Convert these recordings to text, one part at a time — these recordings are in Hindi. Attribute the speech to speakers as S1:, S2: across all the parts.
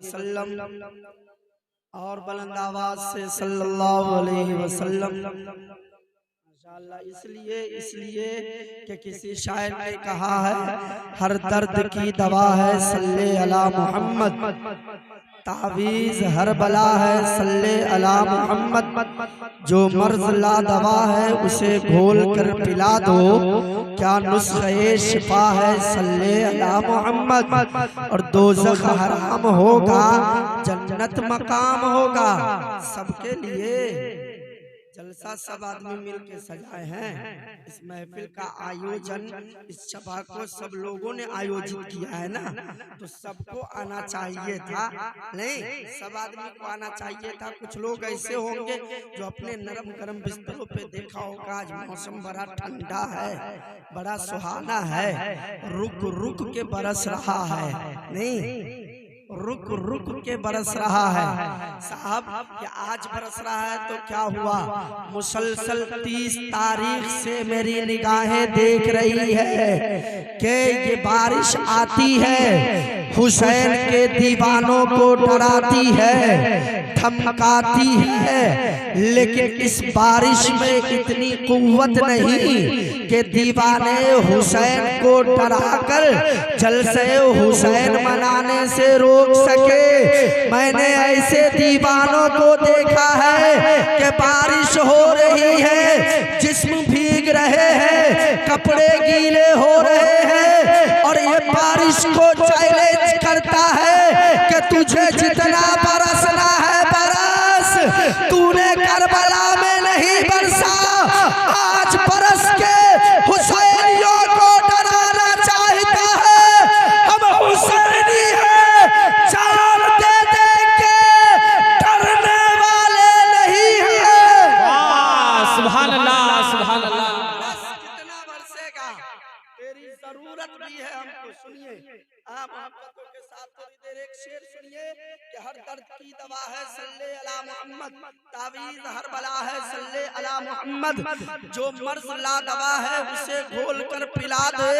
S1: वसल्लम और बुलंद आवाज से सल्लल्लाहु अलैहि वसल्लम। माशाअल्लाह। इसलिए कि किसी शायर ने कहा है, हर दर्द की दवा है सल्ले अला मोहम्मद, तावीज़ हर बला है सल्ले अला मोहम्मद, जो मर्ज ला दवा है उसे घोल कर पिला दो, क्या नुस्खे शिफा है सल्ले अला मोहम्मद। और दोज़ख हराम होगा, जन्नत मकाम होगा। सबके लिए जलसा सब आदमी मिल के सजाए हैं। इस महफिल का आयोजन, इस सभा को सब लोगों ने आयोजित किया है ना, तो सबको आना चाहिए था। नहीं, सब आदमी को आना चाहिए था। कुछ लोग ऐसे होंगे जो अपने नरम गरम बिस्तरों पे देखा होगा आज मौसम बड़ा ठंडा है, बड़ा सुहाना है, रुक रुक के बरस रहा है। नहीं, रुक रुक के बरस रहा है साहब। कि आज बरस रहा है तो क्या हुआ, मुसलसल 30 तारीख से मेरी निगाहें देख रही है कि ये बारिश आती है, हुसैन के दीवानों को डराती है, धमकाती है, लेकिन इस बारिश में इतनी कुव्वत नहीं कि दीवाने हुसैन को डराकर जलसे हुसैन मनाने से रोक सके। मैंने ऐसे दीवानों को देखा है कि बारिश हो रही है, जिस्म भीग रहे हैं, कपड़े गीले हो रहे हैं, और ये बारिश को चैलेंज करता है कि तुझे जितना बरसना है बरस, तूने करबला में नहीं बरसा, आज बरस के हुसैनियों को डराना चाहता है। हम हुसैनी हैं, जान दे देंगे, डरने वाले नहीं हैं।
S2: सुभान अल्लाह, सुभान अल्लाह।
S1: कितना बरसेगा, तेरी जरूरत भी है हमको। सुनिए आप मोहब्बतों के साथ थोड़ी देर एक शेर सुनिए कि हर दर्द की दवा है सल्ले अला मोहम्मद, तावीज़ हर बला है सल्ले अला मोहम्मद, जो मर्ज ला दवा है उसे घोल कर पिला दे,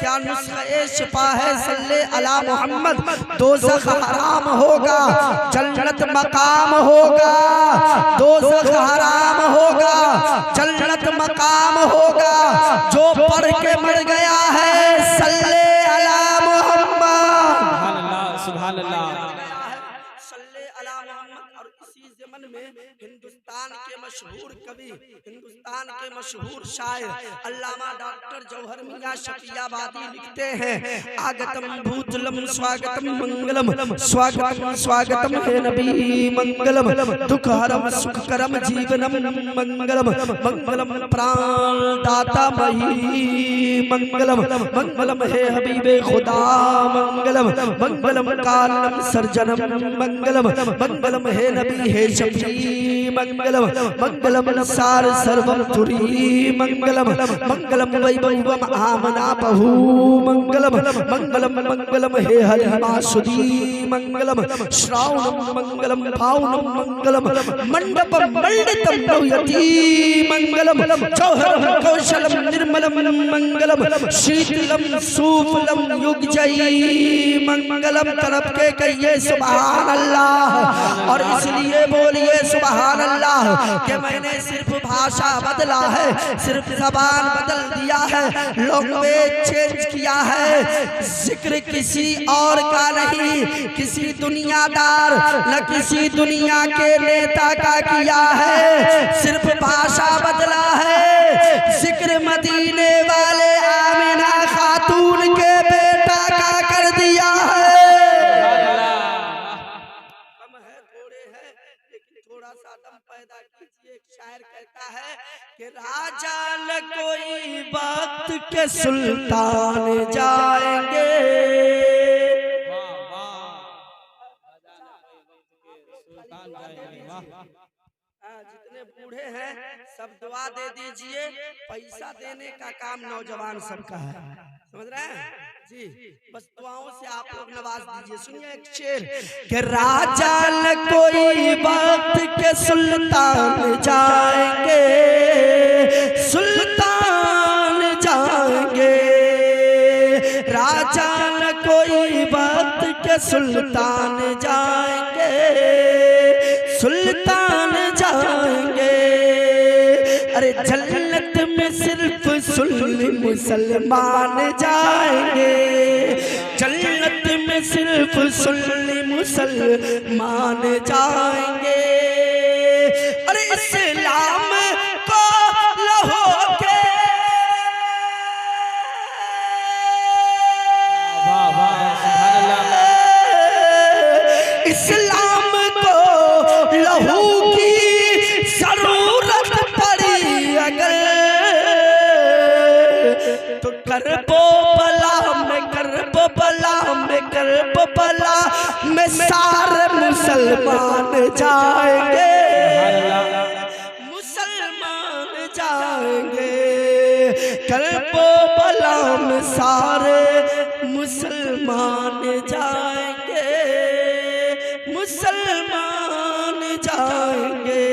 S1: क्या नुस्खे शिफा है सल्ले अला मोहम्मद। दोज़ख हराम होगा, जन्नत मकाम होगा, दोज़ख हराम होगा, जन्नत मकाम होगा, जो पढ़ के मर गया है सल्ले अला
S2: सुभान अल्लाह।
S1: सल्ले अला मोहम्मद। और इसी ज़मन में हिंदुस्तान के मशहूर कवि, हिंदुस्तान के मशहूर शायर अल्लामा डॉक्टर जौहर मियां शफियाबादी लिखते हैं, आगतम भूतलम स्वागतम मंगलम, स्वागतम स्वागतम हे नबी मंगलम, दुख हरम सुख करम जीवनम मंगलम, मंगलम प्राण दाता मही मंगलम, मंगलम हे हबीबे खुदा मंगलम, मंगलम कालम सर्जनम मंगलम, मंगलम हे नबी हे शफी मंगलम, मंगलम सार सर्वम तुरी मंगलम, मंगलम वैभवम आमना बहु मंगलम, मंगलम मंगलम हे हरिमा सुधी मंगलम, श्रावणम मंगलम पावनम मंगलम, मंडपम मंडितम नवयति मंगलम, जौहरम कौशलम निर्मलम मंगलम, शीतलम सूफलम युगजयी मंगलम। तरफ के कहिए सुभान अल्लाह, और इसलिए बोलिए सुभान अल्लाह कि मैंने सिर्फ भाषा बदला है, सिर्फ जबान बदल दिया है, लैंग्वेज चेंज किया है, जिक्र किसी और का नहीं, किसी दुनियादार न किसी दुनिया के नेता का किया है, सिर्फ भाषा बदला है, जिक्र मदीने वाले आमिना खातून के बेटा का कर दिया है। हम है थोड़े हैं, लेकिन थोड़ा सा दम पैदा कीजिए। एक शायर कहता है कि राजा न कोई वक्त के सुल्तान जाएंगे, जितने बूढ़े हैं सब दुआ दे दीजिए, पैसा देने का काम नौजवान सबका है, समझ रहे हैं जी, बस दुआओं से आप लोग नवाज दीजिए। सुनिए एक शेर कि राजा न कोई वक्त के सुल्तान जाएंगे, सुल्तान जाएंगे, राजा न कोई वक्त के सुल्तान जाएंगे, सुल्तान जाएंगे। अरे जन्नत में सिर्फ सुन्नी मुसलमान जाएंगे, जन्नत में सिर्फ सुन्नी मुसलमान जाएंगे। अरे इस्लाम को लहो के इस्लाम को लहू की जरूरत पड़ी अगर, तो करबो बला में, करबो बला में, करबो बला में सारे मुसलमान जाएंगे, मुसलमान जाएंगे। करबो बला में सारे मुसलमान जाएंगे, मुसलमान जाएंगे।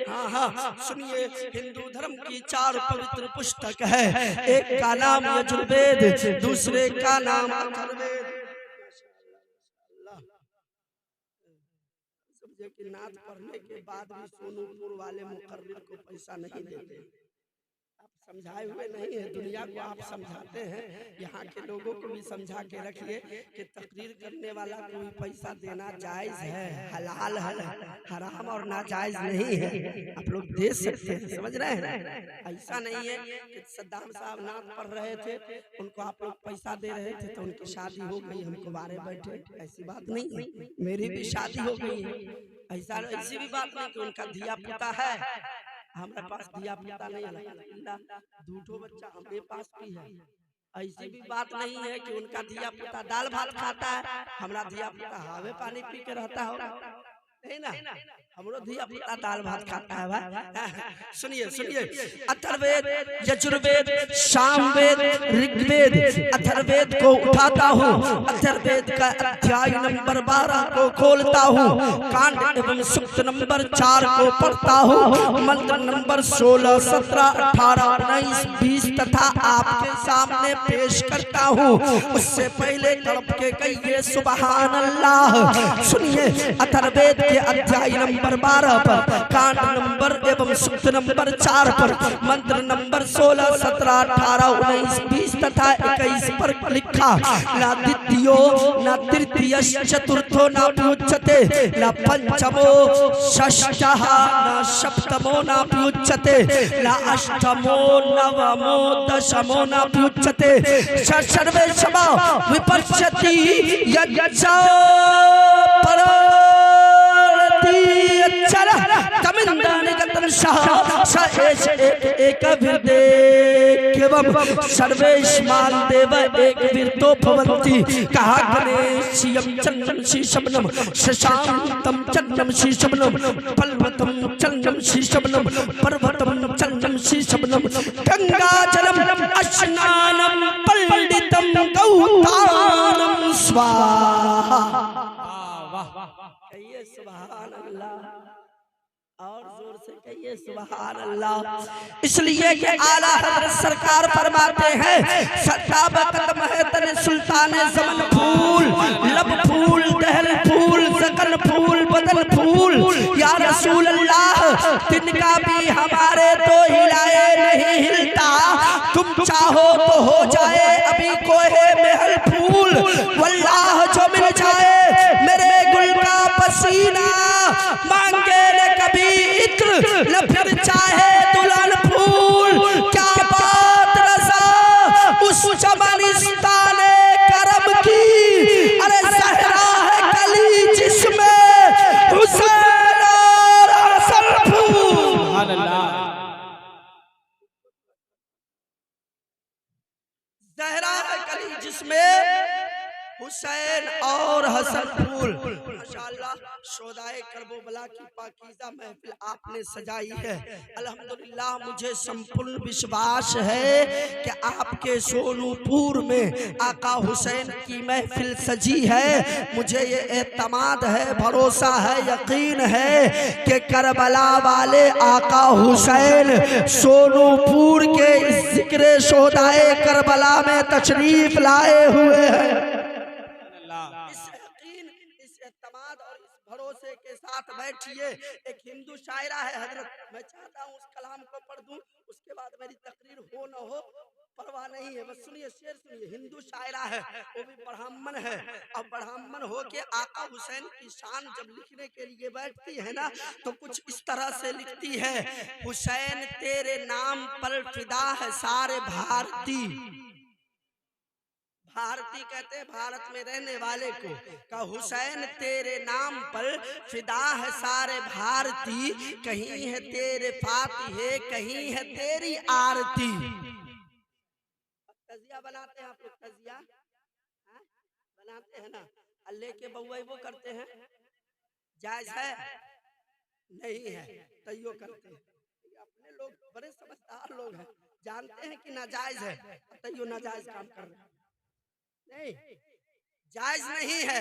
S1: हाँ, सुनिए, हिंदू धर्म की 4 पवित्र पुस्तक है। एक का नाम यजुर्वेद, दूसरे का नाम अथर्ववेद। समझे कि नात पढ़ने के बाद भी सोनूपुर वाले मुकर्रिर को पैसा नहीं देते। समझाए हुए नहीं है, दुनिया को आप समझाते हैं। यहाँ के लोगों को भी समझा के रखिए कि तकरीर करने वाला को भी पैसा देना जायज है, हलाल है, हराम और नाजायज नहीं है। आप लोग दे सकते हैं, समझ रहे हैं। ऐसा नहीं है कि सद्दाम साहब नात पढ़ रहे थे, उनको आप लोग पैसा दे रहे थे तो उनकी शादी हो गई, हमको बारे बैठे। ऐसी बात नहीं है, मेरी भी शादी हो गई है। ऐसी भी बात नहीं कि उनका धिया पुता है, हमारे पास धिया पुता नहीं है, दूठो बच्चा हमारे पास भी है। ऐसी भी बात नहीं है कि उनका धिया पुता दाल भात खाता है, हमारा धिया पुता हावे पानी पी के रहता होगा, नहीं ना। हमरो धिया पुता दाल भात खाता है भाई। सुनिए सुनिए, अथर्ववेद, यजुर्वेद, सामवेद, ऋग्वेद, अथर्ववेद को उठाता हूँ, अथर्ववेद का अध्याय नंबर 12 को खोलता हूँ, कांड एवं सूक्त नंबर 4 को पढ़ता हूँ, मंत्र नंबर 16, 17, 18, 19, 20 तथा आपके सामने पेश करता हूँ। उससे पहले तड़प के कहिए सुबहान अल्लाह। सुनिए, अथर्ववेद के अध्याय नंबर 12 पर, कांड नंबर एवं सूक्त नंबर 4 पर, मंत्र नंबर 16, 17, 18, 19, 20 तथा 21 पर लिखा, ना द्वितीयो ना तृतीय चतुर्थो ना प्युच्यते, ना पंचमो षष्ठः ना सप्तमो ना प्युच्यते, ना अष्टमो नवमो दशमो ना प्युच्यते, सर्वेषां विपश्यति यज्ञ सर्वेष्मान देव एक विरतो भवन्ति। कहा गणेशियं चन्नं शीशमनं शशांतं चन्नं शीशमनं पर्वतं चन्नं शीशमनं पर्वतं चन्नं शीशमनं गंगाजलम् स्नानं पंडितं गौतानं स्वाहा। कहिए सुभान अल्लाह, और जोर से कहिए सुभान अल्लाह। इसलिए कि आला हज़रत सरकार फरमाते हैं, सताब कदम है तने सुल्तान ज़मन फूल, लब फूल, दहल फूल, सकल फूल, बदन फूल, या रसूल अल्लाह तिनका भी हमारे तो हिलाए नहीं हिलता, तुम चाहो तो हो जाए अभी कोहे महल फूल, वल्लाह जो मिल जाए मेरे गुल का पसीना, मांगे न कभी इत्र न फिर चाहे दुल्हन फूल। क्या बात रज़ा उस चमनिस्ताने करम की, अरे सहरा है कली जिसमें हुसैन और हसन फूल। सहरा है कली जिसमें हुसैन और हसन फूल। माशाअल्लाह, शोदाए करबला की पाकीज़ा महफिल आपने सजाई है। अल्हम्दुलिल्लाह, मुझे संपूर्ण विश्वास है कि आपके सोनूपुर में आका हुसैन की महफिल सजी है। मुझे ये एतमाद है, भरोसा है, यकीन है कि करबला वाले आका हुसैन सोनूपुर के जिक्र शोदाए करबला में तशरीफ लाए हुए हैं। इस यकीन, इस एतमाद और इस भरोसे के साथ बैठिए। एक हिंदू शायरा है हजरत, मैं चाहता हूँ उस कलाम को पढ़ दूं, उसके बाद मेरी तकरीर हो न हो परवाह नहीं है, बस सुनिए शेर सुनिए। हिंदू शायरा है, वो भी ब्राह्मण है, और ब्राह्मण हो के आका हुसैन की शान जब लिखने के लिए बैठती है ना, तो कुछ इस तरह से लिखती है। हुसैन तेरे नाम पर फिदा है सारे भारती, भारती कहते हैं भारत में रहने वाले को, का हुसैन तेरे नाम पर फिदा है सारे भारती, कहीं है तेरे फातिहे कहीं है तेरी आरती। तजिया बनाते हैं आप लोग, तजिया बनाते हैं ना, अल्लाह के बउआ वो करते हैं, जायज है नहीं है तैयो करते हैं। अपने लोग बड़े समझदार लोग हैं, जानते हैं कि नाजायज है, तैयो नाजायज काम कर रहे हैं। नहीं, जायज नहीं है,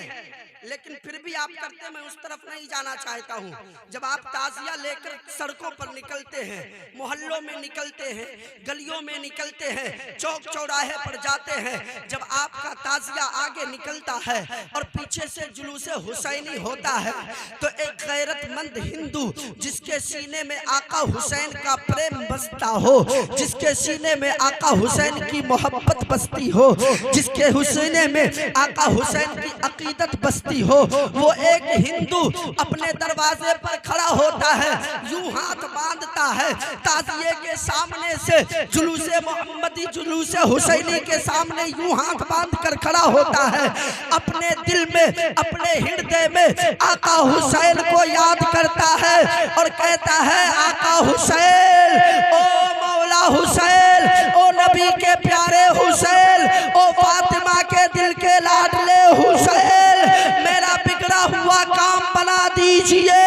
S1: लेकिन फिर भी आप करते, मैं उस तरफ नहीं जाना चाहता हूँ। जब आप ताजिया लेकर सड़कों पर निकलते हैं, मोहल्लों में निकलते हैं, गलियों में निकलते हैं, चौक चौराहे पर जाते हैं, जब आपका ताजिया आगे निकलता है और पीछे से जुलूसे हुसैनी होता है, तो एक गैरतमंद हिंदू जिसके सीने में आका हुसैन का प्रेम बसता हो, जिसके सीने में आका हुसैन की मोहब्बत बसती हो, जिसके सीने में आका हुसैन की अकीदत बसती हो, वो एक हिंदू अपने दरवाजे पर खड़ा होता है, यूं हाथ बांधता है ताजिए के सामने से, जुलूसे मोहम्मदी जुलूसे हुसैनी के सामने यूं हाथ बांध कर खड़ा होता है, अपने दिल में अपने हृदय में आका हुसैन को याद करता है और कहता है आका हुसैन, ओ मौला हुसैन, ओ नबी के प्यारे हुसैन, ओ फातिमा के दिल के लाडले हुसैन, मेरा बिगड़ा हुआ काम बना दीजिए।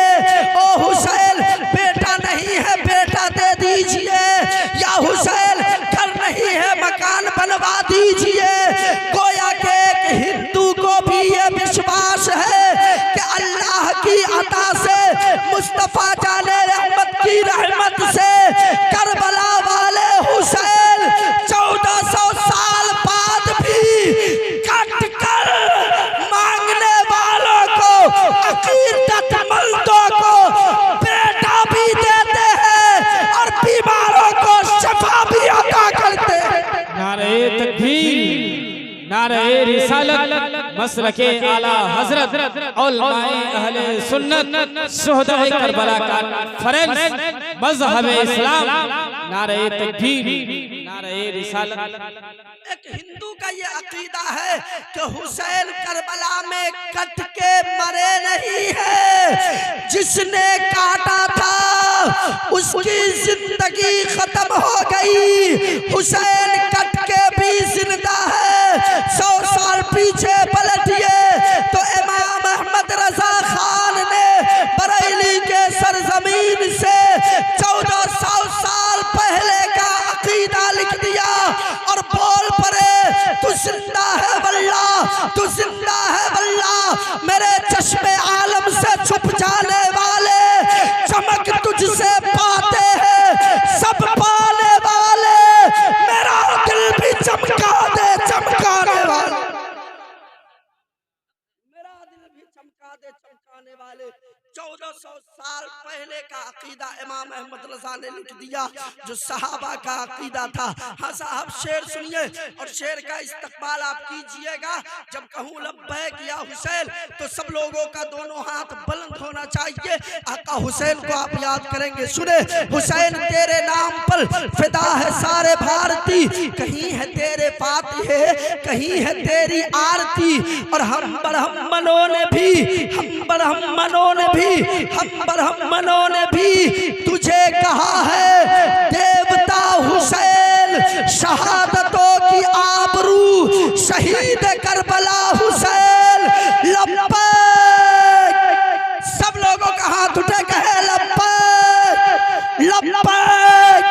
S1: ओ हुसैन, बेटा नहीं है बेटा दे दीजिए, या हुसैन घर नहीं है मकान बनवा दीजिए। गोया के एक हिंदू को भी ये विश्वास है कि अल्लाह की अता से, मुस्तफा जाने रहमत की रहमत से करबला वाले हुसैन 1400 साल बाद भी कट कर मांगने वालों को, अकीदतमंदों को बेटा भी देते हैं और बीमारों को शफा भी अता करते हैं।
S2: नारे तकबीर, नारे रिसालत, मसलके आला हजरत, उलमाए अहले सुन्नत, शुहदाए करबला का फरेंस मज़हब इस्लाम, नारे तकबीर, नारे रिसालत।
S1: एक हिंदू का ये अकीदा है कि हुसैन करबला में कट के मरे नहीं है, जिसने काटा था उसकी जिंदगी खत्म हो गई, हुसैन कट के भी जिंदा है। 100 साल पीछे पलटिए तो इमाम अहमद रजा खान ने बरेली के सरजमीन से 1400 साल पहले का अकीदा लिख दिया और बोल पड़े, तू जिंदा है वल्लाह, तू जिंदा है वल्लाह, मेरे चश्मे आलम से छुप जाने वाले चमक तुझसे पाते हैं सब पाने वाले, मेरा दिल भी चमका दे चमकाने वाले, मेरा दिल भी चमका दे चमकाने वाले। 1400 साल पहले का अकीदा इमाम अहमद रजा ने लिख दिया, जो सहाबा का अकीदा था। हाँ साहब, शेर सुनिए और शेर का इस्तकबाल आप कीजिएगा। जब कहूँ लब्बैक या हुसैन तो सब लोगों का दोनों हाथ बुलंद होना चाहिए। आका हुसैन को आप याद करेंगे, सुने। हुसैन तेरे नाम पर फिदा है सारे भारती, कहीं है तेरे फातिहे कहीं है तेरी आरती, और हम ब्राह्मणों ने भी, हम ब्राह्मणों ने भी, हम ब्राह्मणों ने भी तुझे कहा है देवता हुसैन, शहादतों की आबरू शहीद करबला हुसैन, लब्बैक। सब लोगों का हाथ उठे, कहे लब्बैक लब्बैक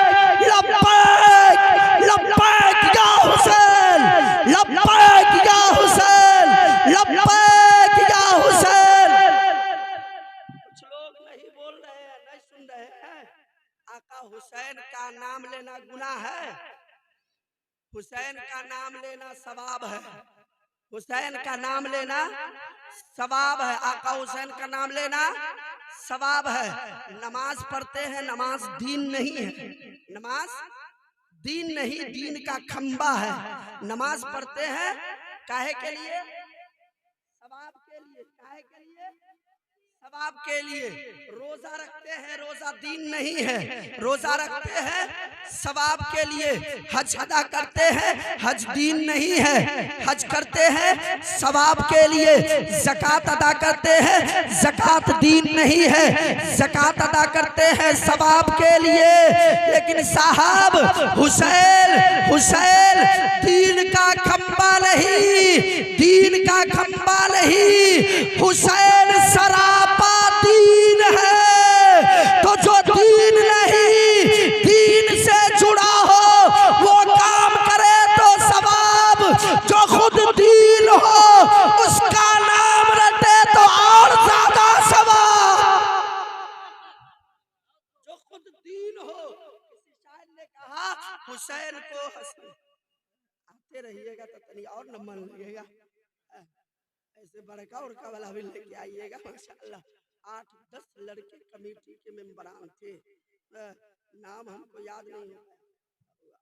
S1: लब्बैक लब्बैक या हुसैन, लब्बैक या हुसैन, लब्बैक या हुसैन। कुछ लोग नहीं बोल रहे हैं, नहीं सुन रहे हैं। आका हुसैन का नाम लेना गुनाह है, हुसैन का नाम लेना सवाब है। हुसैन का नाम लेना सवाब है, आका हुसैन का नाम लेना सवाब है। नमाज पढ़ते हैं, नमाज दीन नहीं है, नमाज दीन नहीं, दीन का खंबा है। नमाज पढ़ते हैं काहे के लिए? सवाब के लिए। काहे के लिए? सवाब के लिए। रोजा रखते हैं, रोजा दीन नहीं है, रोजा रखते हैं सवाब के लिए। हज अदा करते हैं, हज दीन नहीं है, हज करते हैं सवाब के लिए। ज़कात अदा करते हैं, ज़कात दीन नहीं है, ज़कात अदा करते हैं सवाब के लिए। लेकिन साहब हुसैन दीन का खंबा नहीं, दीन का खंबा नहीं, हुसैन सरापा दीन है। तो जो दीन नहीं, दीन से जुड़ा हो वो काम करे तो सवाब, जो खुद दीन हो उसका नाम रटे तो और ज्यादा सवाब। जो खुद दीन हो, किसी शायर ने कहा हुसैन को आते रहिएगा तो तनी और न मन लगेगा, ऐसे बड़का उड़का वाला भी लेके आइएगा। माशाअल्लाह 8-10 लड़के कमेटी के मेंबरान थे, नाम हमको याद नहीं है,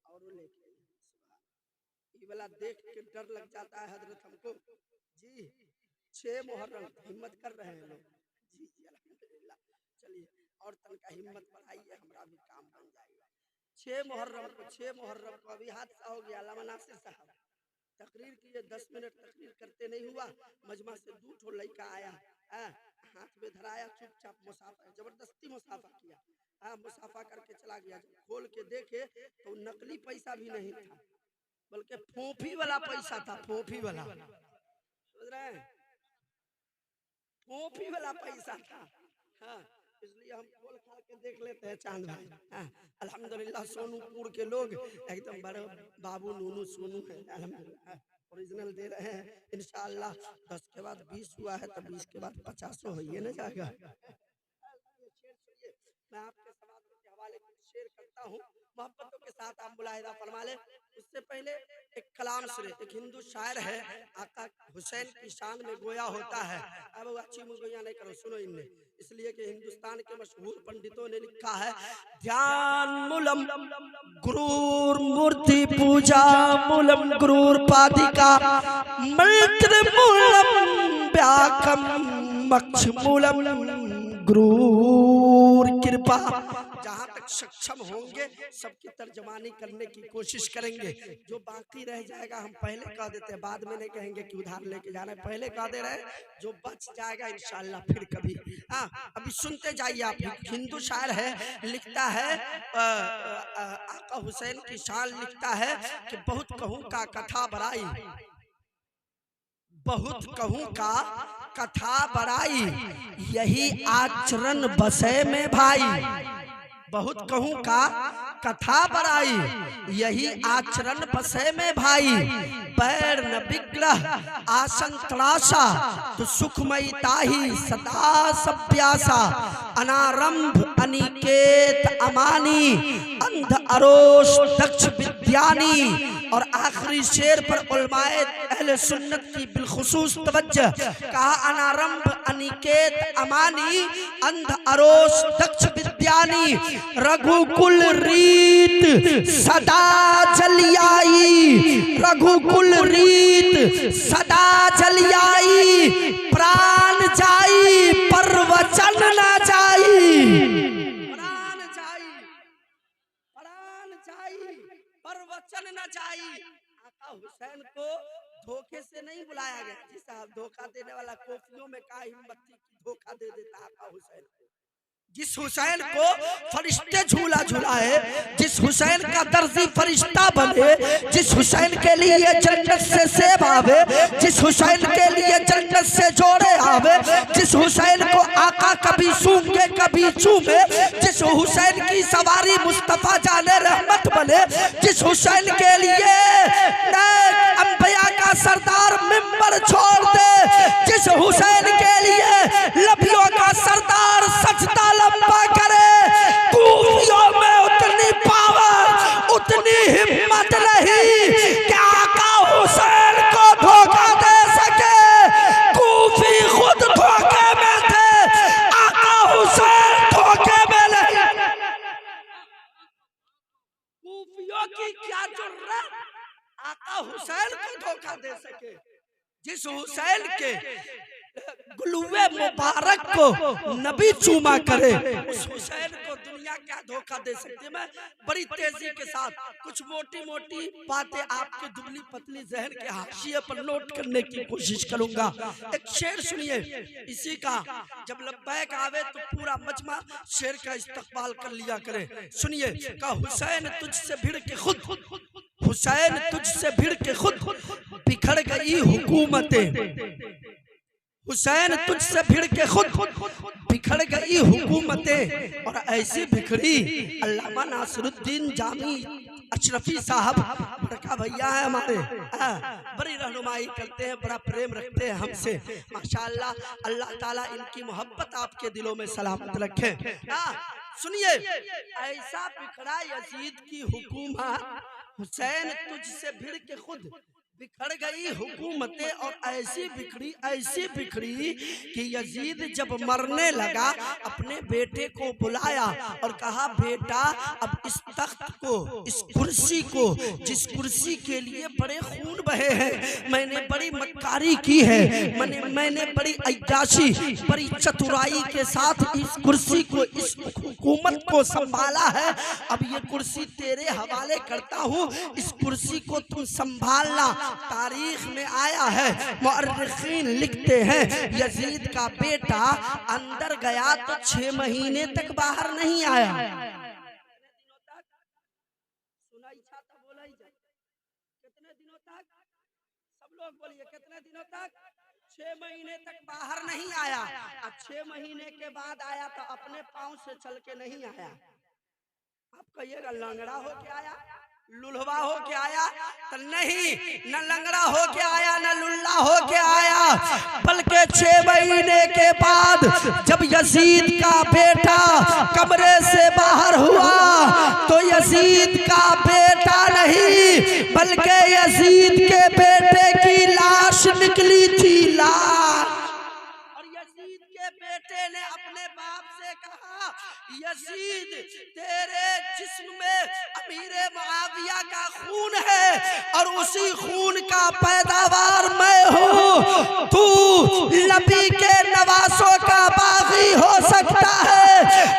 S1: और लेके ये वाला देख के डर लग जाता है हजरत हमको जी। 6 मुहर्रम हिम्मत कर रहे हैं लोग जी जी अल्हम्दुलिल्लाह। चलिए और तनका हिम्मत बढ़ाइए, हमारा भी काम बन जाएगा। 6 मुहर्रम को अभी हादसा हो गया। अल्लामा नासिर साहब तकरीर किए, 10 मिनट तकरीर करते नहीं हुआ, मजमा से 2 ठो लड़का आया, हाथ में धराया, चुपचाप मुसाफा, जबरदस्ती मुसाफा किया, मुसाफा करके चला गया। जब खोल के देखे तो नकली पैसा भी नहीं था, बल्कि फोफी वाला पैसा था, फोफी वाला, समझ रहे हैं, फोफी वाला पैसा था। हाँ, इसलिए हम खोल खाल के देख लेते हैं चांद भाई। अल्हम्दुलिल्लाह सोनूपुर के लोग एकदम बड़े बाबू नूनू सोनू है, अल्हम्दुलिल्लाह ओरिजिनल दे रहे हैं। इंशाअल्लाह 10 के बाद 20 हुआ है तो 20 के बाद 50 हो ही ना जाएगा। मैं आपके समाज के हवाले कुछ शेयर करता हूँ, मोहब्बतों के साथ आप मुलाहिजा फरमा ले। उससे पहले एक कलाम सुने। एक हिंदू शायर है, आका हुसैन की शान में गोया होता है। अब अच्छी गोया नहीं करो, सुनो इनने, इसलिए कि हिंदुस्तान के मशहूर पंडितों ने लिखा है, ध्यान मूलम गुरूर मूर्ति पूजा मूलम गुरूर पादिका मंत्र मूलम व्याकम मक्ष मूलम गुरूर कृपा। जहाँ तक सक्षम होंगे सबकी तर्जमानी करने की कोशिश करेंगे। जो बाकी रह जाएगा हम पहले कह देते हैं, बाद में नहीं कहेंगे कि उधार लेके जाना है, पहले कह दे रहे हैं। जो बच जाएगा इंशाअल्लाह फिर कभी। अभी सुनते जाइए आप। हिंदू शायर है, लिखता है आका हुसैन की शान, लिखता है कि बहुत कहूँ का कथा बड़ाई, बहुत कहूँ का कथा बड़ाई, यही आचरण बसे में भाई। बहुत कहूँ का कथा बड़ाई, यही आचरण बसे में भाई। पैर न विग्रह आसन तराशा, तो सुखमयी ताही सदा सब प्यासा। अनारंभ अनिकेत अमानी, अंध अरोष दक्ष विद्यानी। और आखिरी शेर पर उलमाए अहले सुन्नत की बिलखुसूस तवज्जो, कहा अनारंभ अनिकेत अमानी, अंध अरोष दक्ष विद्यानी। रघुकुल रीत सदा जलियाई, रघुकुल रीत सदा जलियाई। प्राण जाई पर वचन न जाई, प्राण जाई, प्राण जाई पर वचन न जाई। आका हुसैन को धोखे से नहीं बुलाया गया। जी साहब, धोखा देने वाला कोफियों में का हिम्मत थी कि धोखा दे देता आका हुसैन को। जिस हुसैन को फरिश्ते झूला झुलाए, जिस हुसैन का दर्जी फरिश्ता बने, जिस हुसैन के लिए जन्नत से सेब आवे, जिस हुसैन के लिए जन्नत से जोड़े आवे, जिस हुसैन को आका कभी सूंघे कभी चूमे, जिस हुसैन की सवारी मुस्तफा जाने रहमत बने, जिस हुसैन के लिए अंबिया का सरदार मिंबर छोड़ दे, जिस हुसैन के लिए लबियों का सरदार सजदा लंबा करे। कूफियों में उतनी पावर उतनी हिम्मत नहीं कि आका हुसैन को धोखा दे जिस हुसैन के गुलुए मुबारक को नबी चूमा करे, उस हुसैन को दुनिया क्या धोखा दे सकती है। मैं बड़ी तेजी के साथ कुछ मोटी मोटी बातें आपके दुबली पतली जहन के हाशिए पर नोट करने की कोशिश करूंगा। एक शेर सुनिए इसी का, जब लब्बैक आवे तो पूरा मजमा शेर का इस्तकबाल कर लिया करे। सुनिए का हुसैन तुझसे भिड़ के खुद, हुसैन तुझसे भिड़ के खुद बिखर गई हुकूमतें, हुसैन तुझसे भिड़ के खुद बिखर गई हुकूमतें, और ऐसी बिखरी अल्लामा नासिरुद्दीन जामी अशरफी साहब बड़का भैया है हमारे, बड़ी रहनुमाई करते हैं, बड़ा प्रेम रखते हैं हमसे माशाअल्लाह। अल्लाह ताला इनकी मोहब्बत आपके दिलों में सलामत रखे। सुनिए ऐसा बिखरा यजीद की हुकूमत, हुसैन तुझसे भिड़ के खुद बिखर गई हुकूमतें, और ऐसी बिखरी कि यजीद जब मरने लगा अपने बेटे को बुलाया और कहा बेटा अब इस तख्त को, इस कुर्सी को, जिस कुर्सी के लिए बड़े खून बहे हैं, मैंने बड़ी मक्कारी की है, मैंने बड़ी अय्याशी बड़ी चतुराई के साथ इस कुर्सी को, इस हुकूमत को संभाला है, अब ये कुर्सी तेरे हवाले करता हूँ, इस कुर्सी को तुम संभालना। तारीख में आया है, मुअर्रिखीन लिखते हैं यजीद का बेटा अंदर गया तो 6 महीने तक बाहर नहीं आया। सुना इच्छा था बोला ही जाए, कितने दिनों तक? सब लोग बोलिए कितने दिनों तक? 6 महीने तक बाहर नहीं आया। अब 6 महीने के बाद आया तो अपने पांव से चल के नहीं आया। आप कहिएगा लंगड़ा हो के आया, लुल्हवा हो के आया, तो नहीं, न लंगड़ा हो के आया न लुल्ला हो के आया, बल्कि 6 महीने के बाद जब यजीद का बेटा कमरे से बाहर हुआ तो यजीद का बेटा नहीं बल्कि यजीद के बेटे की लाश निकली थी, लाश। और यजीद के बेटे ने अपने बाप से कहा यजीद तेरे जिस्म में अमीरे मुआविया का खून है और उसी खून का पैदावार मैं हूँ, तू नबी के नवासों का बागी हो सकता है,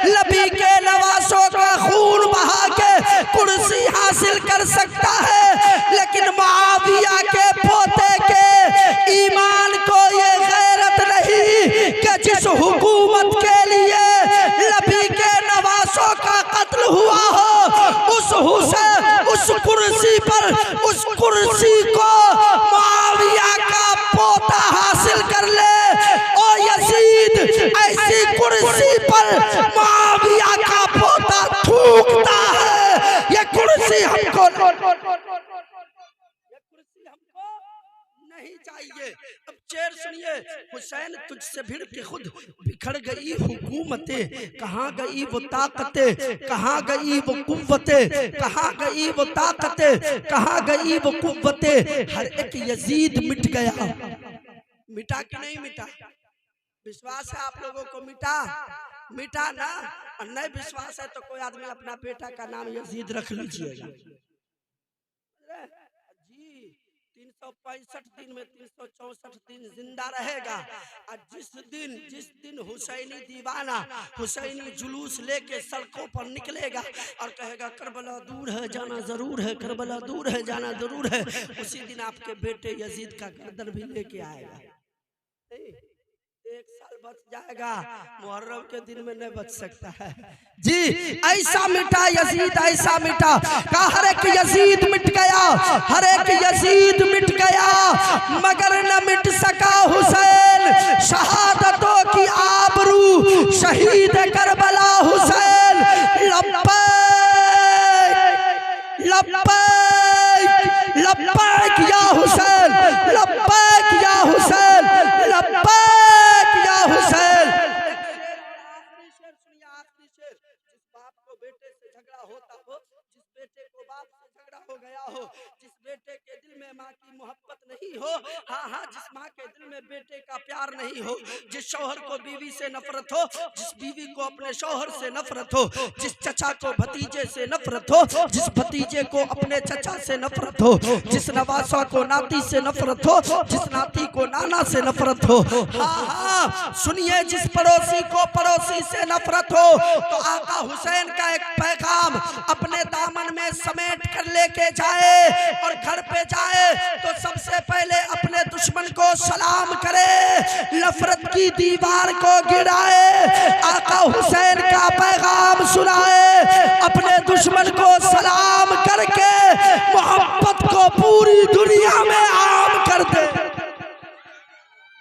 S1: नबी के नवासों का खून बहा के कुर्सी हासिल कर सकता है, लेकिन मुआविया के पोते के ईमान को ये गैरत नहीं कि जिस हुकूमत के लिए नबी के नवासों का कत्ल हुआ हो उस हुसैन उस कुर्सी पर, उस कुर्सी को मुआविया का पोता हासिल कर ले। ओ यजीद ऐसी कुर्सी पर मुआविया का पोता थूकता है, ये कुर्सी हमको नहीं चाहिए। अब शेर सुनिए, हुसैन तुझसे भिड़ के खुद बिखर गई हुकूमतें, कहाँ गई वो ताकतें, कहाँ गई वो कुव्वतें, कहाँ गई वो ताकतें, कहाँ गई वो कुव्वतें, हर एक यजीद मिट गया। मिटा कि नहीं मिटा? विश्वास है आप लोगों को मिटा? मिटा ना? और नहीं विश्वास है तो कोई आदमी अपना बेटा का नाम यजीद रख लीजिएगा। 365 दिन में 364 दिन जिंदा रहेगा, और जिस दिन हुसैनी दीवाना हुसैनी जुलूस लेके सड़कों पर निकलेगा और कहेगा करबला दूर है जाना जरूर है, करबला दूर है जाना जरूर है, उसी दिन आपके बेटे यजीद का गर्दन भी लेके आएगा। 1 साल बच जाएगा, मुहर्रम के दिन में नहीं बच सकता है जी। ऐसा मिटा यजीद, ऐसा मिटा का हर एक यजीद मिट गया, हर एक यजीद मिट गया, मगर न मिट सका हुसैन शहादतों की आबरू, शहीद करबला हुसैन। लब्बैक लब्बैक लब्बैक या हुसैन, लब्बैक या हुसैन, लब्बैक या हुसैन। आखिरी शेर सुनिए, आखिरी शेर। जिस बाप को बेटे से झगड़ा होता हो, जिस बेटे को बाप से झगड़ा हो गया हो, जिस बेटे के दिल में माँ की मोहब्बत नहीं हो, हाँ हाँ जिस माँ के दिल में बेटे का प्यार प्यार नहीं हो, जिस शौहर को बीवी से नफरत हो, जिस बीवी को अपने शौहर से नफरत हो, जिस चचा को भतीजे से नफरत हो, जिस भतीजे को अपने चचा से नफरत हो, जिस नवासा को नाती से नफरत हो, जिस नाती को नाना से नफरत हो। हाँ हाँ सुनिए, जिस पड़ोसी को पड़ोसी से नफरत हो, तो आका हुसैन का एक पैगाम अपने दामन में समेट कर लेके जाए और घर पे जाए तो सबसे पहले अपने दुश्मन को सलाम करे, नफरत की दीवार को गिराए, आका हुसैन का पैगाम सुनाए, अपने दुश्मन को सलाम करके मोहब्बत को पूरी दुनिया में आम कर दे।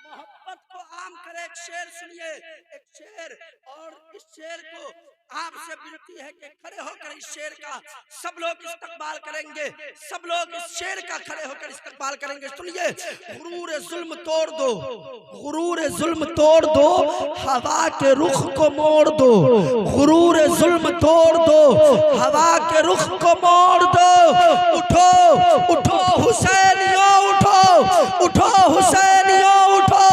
S1: मोहब्बत को आम करे। एक शेर सुनिए, एक शेर, और इस शेर को आपसे विनती है कि खड़े होकर इस शेर का सब लोग इस्तकबाल करेंगे, सब लोग इस शेर का खड़े होकर इस्तकबाल करेंगे। सुनिए, गुरूर जुल्म तोड़ दो, गुरूर जुल्म तोड़ दो, हवा के रुख को मोड़ दो, गुरूर जुल्म तोड़ दो, हवा के रुख को मोड़ दो। उठो उठो हुसैनियों उठो, उठो हुसैनियों उठो,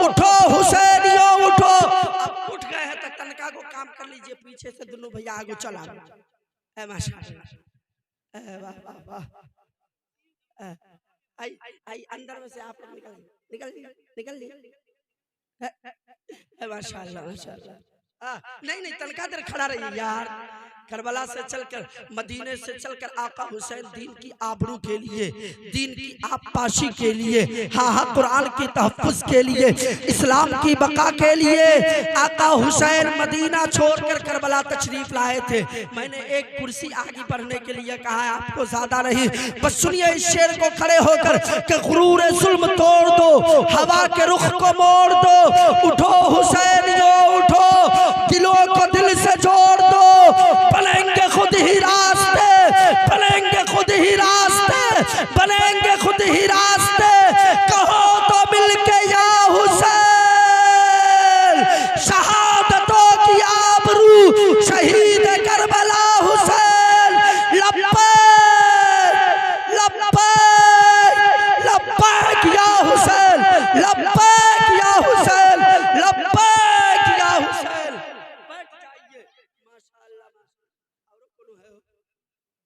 S1: उठो हुसैनियों उठो। अब उठ गए हैं तो तनका को काम कर लीजिए, पीछे से दोनों भैया आगे चला। ए माशाअल्लाह, वाह वाह वाह। आई आई अंदर में से आप लोग निकल निकल निकल। माशाअल्लाह माशाअल्लाह। नहीं नहीं तनका देर खड़ा रही यार। करबला से चलकर, मदीने से चलकर आका हुसैन दीन की आबरू के लिए, दीन की आबपाशी के लिए, हाँ हाँ कुरान की तहफ्फुज़ के लिए, इस्लाम की बका के लिए आका हुसैन मदीना छोड़कर करबला तशरीफ लाए थे। मैंने एक कुर्सी आगे बढ़ने के लिए कहा है, आपको ज्यादा नहीं, बस सुनिए इस शेर को खड़े होकर कि गुरूर जुल्म तोड़ दो, हवा के रुख को मोड़ दो। उठो हुसैनियों उठो, दिलों को दिल से जोड़ दो, बनेंगे खुद ही रास्ते, बनेंगे खुद ही रास्ते, बनेंगे खुद ही रास्ते। कहो तो मिलके या हुसैन, शहादतों की आबरू शहीद करबला हुसैन। लब्बैक लब्बैक लब्बैक या हुसैन, लब्बैक या हुसैन, लब्बैक या हुसैन। बैठ जाइए, माशाअल्लाह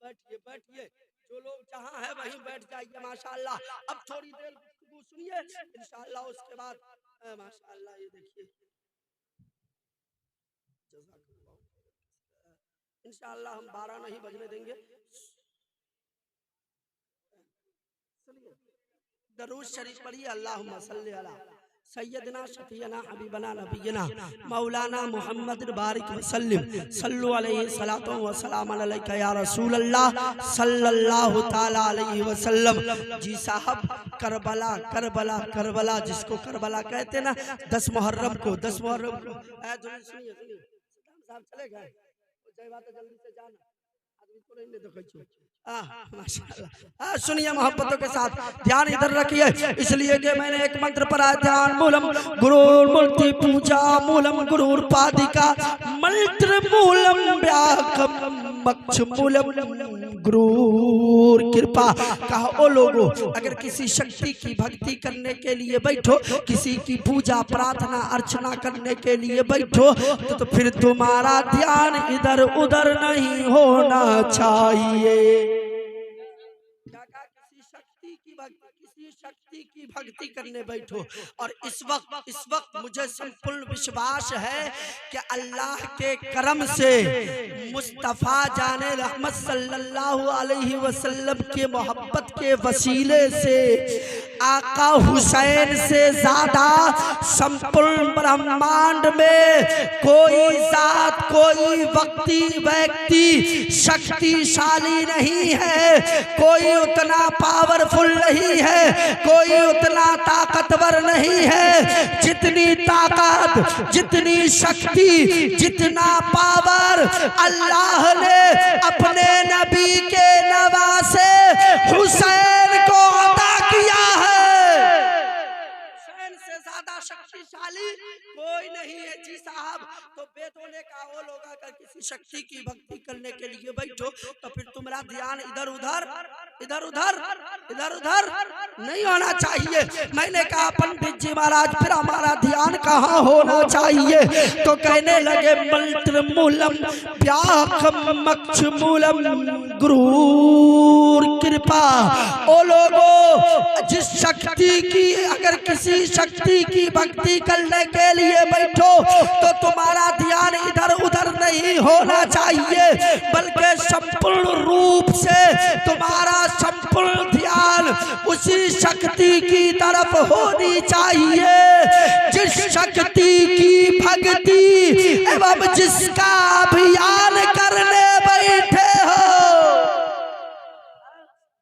S1: बैठिए बैठिए, जो लोग जहाँ है वहीं बैठ जाइए माशाअल्लाह। अब थोड़ी देर गुफ्तगू सुनिए इंशाअल्लाह, उसके बाद माशाअल्लाह ये देखिए इंशाअल्लाह हम 12 नहीं बजने देंगे। दरूद शरीफ पढ़िए, अल्लाहुम्मा सल्ली अला सैयदना शफीना हबीबना नबीना मौलाना मुहम्मद बारिक वसल्लम सल्लु अलैहि सलातो व सलाम अलैका या रसूल अल्लाह सल्लल्लाहु ताला अलैहि वसल्लम। जी साहब, करबला करबला करबला जिसको करबला कहते ना, 10 मुहर्रम को, 10 मुहर्रम को सुनिए सुनिए साहब चले गए, जय बात जल्दी से जाना, आदमी को नहीं देखो। माशाअल्लाह सुनिए मोहब्बतों के साथ, ध्यान इधर रखिए, इसलिए कि मैंने एक मंत्र पढ़ा, ध्यान मूलम गुरुर मूर्ति पूजा मूलम गुरुर पादिका मंत्र मूलम व्याकम मक्ष मूलम गुरुर कृपा। कहा ओ लोगों, अगर किसी शक्ति की भक्ति करने के लिए बैठो, किसी की पूजा प्रार्थना अर्चना करने के लिए बैठो, तो फिर तुम्हारा ध्यान इधर उधर नहीं होना चाहिए। किसी शक्ति की भक्ति करने बैठो, और इस वक्त मुझे संपूर्ण विश्वास है कि अल्लाह के करम से मुस्तफ़ा जाने रहमत सल्लल्लाहु अलैहि वसल्लम के मोहब्बत के वसीले से आका हुसैन से ज्यादा संपूर्ण ब्रह्मांड में कोई जात, कोई व्यक्ति शक्तिशाली नहीं है, कोई उतना पावरफुल नहीं है, कोई उतना ताकतवर नहीं है। जितनी ताकत, जितनी शक्ति, जितना पावर अल्लाह ने अपने नबी के नवासे हुसैन को अता किया है, हुसैन से ज्यादा शक्तिशाली शक्तिशाली कोई नहीं है जी साहब। तो वेदों ने कहा वो लोग अगर किसी शक्ति की भक्ति करने के लिए बैठो तो फिर तुम्हारा ध्यान इधर उधर इधर उधर इधर उधर नहीं होना चाहिए। मैंने कहा पंडित जी महाराज फिर हमारा ध्यान कहाँ होना चाहिए? तो कहने लगे मंत्र मूलम व्याखमूलम गुरुर कृपा। ओ लोगों, जिस शक्ति की अगर किसी शक्ति की भक्ति करने के लिए बैठो तो तुम्हारा ध्यान इधर उधर नहीं होना चाहिए, बल्कि संपूर्ण रूप से तुम्हारा संपूर्ण ध्यान उसी शक्ति की तरफ होनी चाहिए जिस शक्ति की भक्ति एवं जिसका अभियान करने बैठे हो।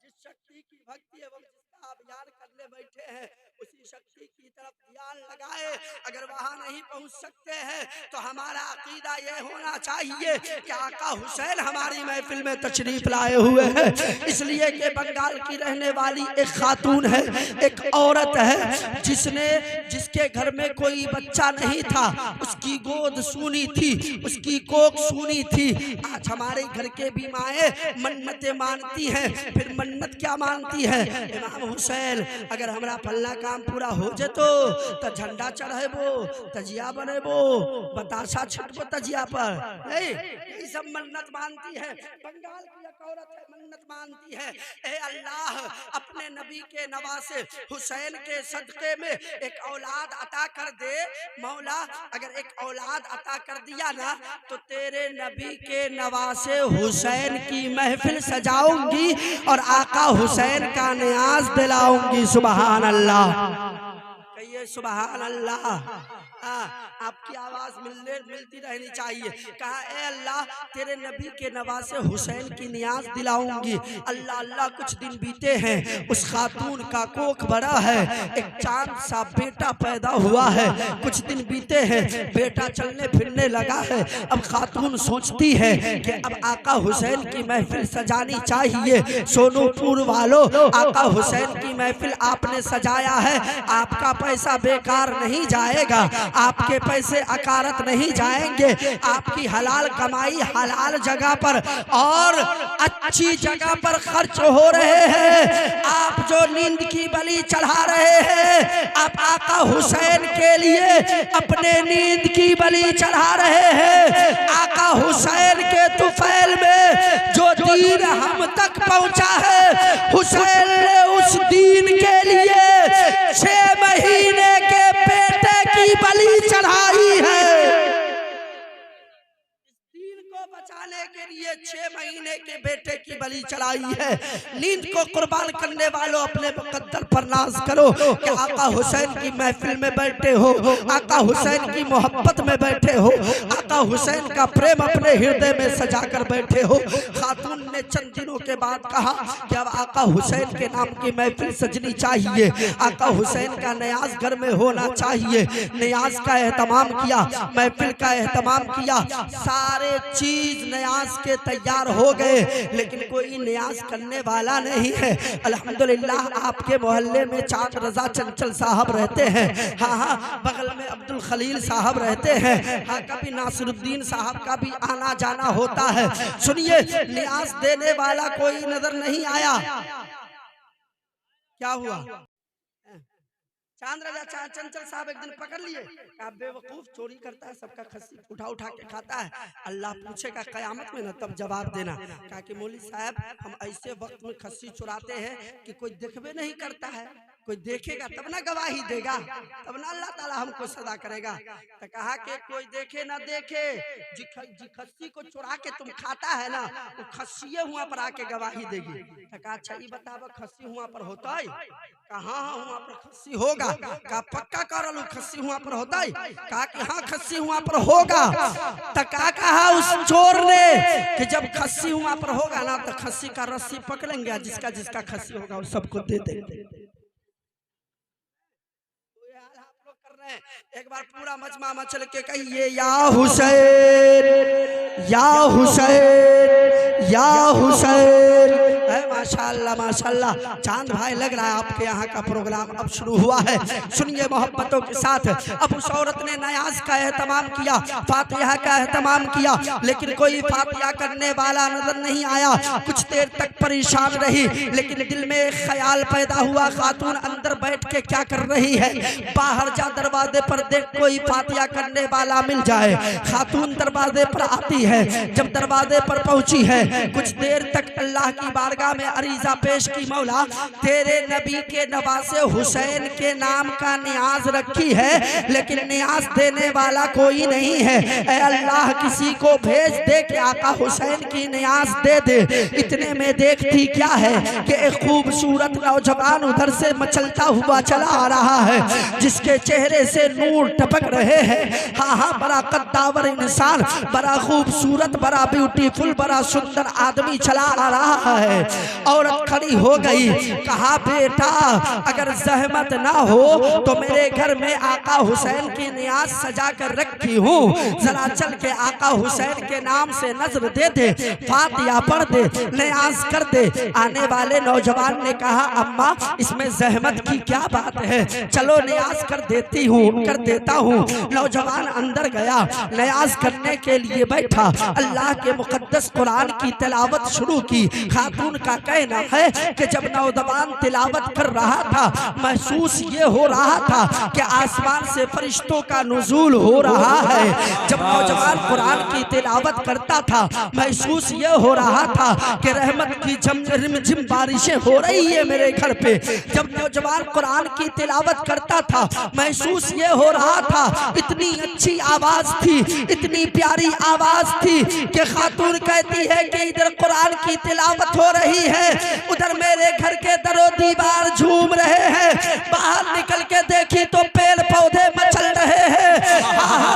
S1: जिस शक्ति की भक्ति एवं जिसका अभियान करने बैठे हैं उसी शक्ति की तरफ ध्यान लगाए। अगर वहां नहीं पहुंच सकते हैं तो हमारा अकीदा ये होना चाहिए कि आका हुसैन हमारी महफिल में तशरीफ लाए हुए हैं। इसलिए कि बंगाल की रहने वाली एक खातून है, एक औरत है जिसके घर में कोई बच्चा नहीं था, उसकी गोद सूनी थी, उसकी कोख सूनी थी। आज हमारे घर के भी माए मन्नतें मानती हैं। फिर मन्नत क्या मानती है? इमाम हुसैन अगर हमारा फल्ला काम पूरा हो जेतो तो झंडा चढ़ेबो, तजिया बनेबो, बताशा छिटबो तजिया पर। नहीं, यही सब मन्नत मानती है। बंगाल की एक औरत है, मन्नत मानती है, ए अल्लाह अपने नबी के नवासे हुसैन के सदके में एक औलाद अता कर दे। मौला अगर एक औलाद अता कर दिया ना तो तेरे नबी के नवासे हुसैन की महफिल सजाऊंगी और आका हुसैन का नियाज दिलाऊंगी। सुभान अल्लाह, कहिए सुभान अल्लाह। आपकी आवाज मिलती रहनी चाहिए। कहा ए अल्लाह तेरे नबी के नवासे हुसैन की नियाज दिलाऊंगी। अल्लाह अल्लाह कुछ दिन बीते हैं, उस खातून का कोख बड़ा है, एक चांद सा बेटा पैदा हुआ है। कुछ दिन बीते हैं, बेटा चलने फिरने लगा है। अब खातून सोचती है कि अब आका हुसैन की महफिल सजानी चाहिए। सोनूपुर वालों, आका हुसैन की महफिल आपने सजाया है, आपका पैसा बेकार नहीं जाएगा, आपके पैसे अकारत नहीं जाएंगे। आपकी हलाल कमाई हलाल जगह पर और अच्छी जगह पर खर्च हो रहे हैं। आप जो नींद की बलि चढ़ा रहे हैं, आप आका हुसैन के लिए अपने नींद की बलि चढ़ा रहे हैं। आका हुसैन के तुफैल में जो दीन हम तक पहुंचा है, हुसैन ने उस दीन के लिए 6 महीने के बेटे की बलि चढ़ाई है। बचाने के लिए 6 महीने के बेटे की बलि चढ़ाई है। नींद को कुर्बान करने वालों अपने मुकद्दर पर नाज करो कि आका हुसैन की महफिल में बैठे हो, आका हुसैन की मोहब्बत में बैठे हो, आका हुसैन का प्रेम अपने हृदय में सजा कर बैठे हो। खातून ने चंद दिनों के बाद कहा कि अब आका हुसैन के नाम की महफिल सजनी चाहिए, आका हुसैन का नियाज घर में होना चाहिए। नियाज का एहतमाम किया, महफिल का एहतमाम किया, सारे चीज नियाज के तैयार हो गए, लेकिन कोई नियाज करने वाला नहीं है। अल्हम्दुलिल्लाह आपके मोहल्ले में चांद रजा चंचल साहब रहते हैं। हाँ, बगल में अब्दुल खलील साहब रहते हैं। हाँ, कभी नासिरुद्दीन साहब का भी आना जाना होता है। सुनिए, नियाज देने वाला कोई नजर नहीं आया। क्या हुआ? चांद राजा चंचल साहब एक दिन पकड़ लिए, आप बेवकूफ, चोरी करता है, सबका खस्सी उठा उठा के खाता है, अल्लाह पूछेगा कयामत में ना, तब जवाब देना। कहा कि मौलवी साहब हम ऐसे वक्त में खस्सी चुराते हैं कि कोई देखबे नहीं करता है, कोई देखेगा तब ना गवाही देगा, तब ना अल्लाह ताला हमको सदा करेगा। तो कहा कि कोई देखे ना देखे, जी खस्सी को चुरा के तुम खाता है ना, वो खस्सी हुआ पर आके गवाही देगी। तो कहा अच्छा ये बताओ खस्सी हुआ पर होता है? कहा हाँ हुआ पर खस्सी होगा। कहा पक्का कर खस्सी हुआ पर होता है? कहा कि हाँ खस्सी हुआ पर होगा। तो कहा उस चोर ने कि जब खस्सी हुआ पर होगा ना तो खस्सी का रस्सी पकड़ेंगे, जिसका जिसका खस्सी होगा वो सबको दे देंगे। एक बार पूरा मजमा मचल के कहिए या हुसैन या हुसैन या हुसैन। माशाअल्लाह माशाअल्लाह। चांद भाई लग रहा है आपके यहाँ का प्रोग्राम अब शुरू हुआ है। सुनिए मोहब्बतों के साथ, अब उस औरत ने नयाज का एहतमाम किया, फातिहा का एहतमाम किया, लेकिन कोई फातिहा करने वाला नजर नहीं आया। कुछ देर तक परेशान रही, लेकिन दिल में एक ख्याल पैदा हुआ, खातून अंदर बैठ के क्या कर रही है, बाहर जा दरवाजे पर देख कोई फातिहा करने वाला मिल जाए। खातून दरवाजे पर आती है, जब दरवाजे पर पहुंची है, कुछ देर तक अल्लाह की बारगाह में अरीजा पेश की, मौला तेरे नबी के नवासे हुसैन के नाम का नियाज रखी है, लेकिन नियाज देने वाला कोई नहीं है। ऐ अल्लाह किसी को भेज दे कि आका हुसैन की नियाज दे दे। इतने में देखती क्या है कि एक खूबसूरत नौजवान उधर से मचलता हुआ चला आ रहा है, जिसके चेहरे से नूर टपक रहे हैं। हाँ हाँ, बड़ा कद्दावर इंसान, बड़ा खूबसूरत, बड़ा ब्यूटीफुल, बड़ा सुंदर आदमी चला आ रहा है। औरत खड़ी हो गई, कहा बेटा अगर जहमत ना हो तो मेरे घर में आका हुसैन की नियाज सजा कर रखी हूँ, जरा चल के आका हुसैन के नाम से नजर दे दे, फातिहा पढ़ दे, नियाज कर दे। आने वाले नौजवान ने कहा अम्मा इसमें जहमत की क्या बात है, चलो नियाज कर देती हूँ, कर देता हूँ। नौजवान अंदर गया, नियाज करने के लिए बैठा, अल्लाह के मुकद्दस कुरान की तिलावत शुरू की। खातून का कहना है कि जब नौजवान तिलावत कर रहा था, महसूस ये हो रहा था कि आसमान से फरिश्तों का नुज़ूल हो रहा है। जब नौजवान कुरान की तिलावत करता था, महसूस ये हो रहा था कि रहमत की रिमझिम बारिशें हो रही है मेरे घर पे। जब नौजवान कुरान की तिलावत करता था, महसूस ये हो रहा था, इतनी अच्छी आवाज थी, इतनी प्यारी आवाज थी कि खातून कहती है कि इधर कुरान की तिलावत हो रही है, उधर मेरे घर के दरो दीवार झूम रहे हैं, बाहर निकल के देखी तो पेड़ पौधे मचल रहे हैं।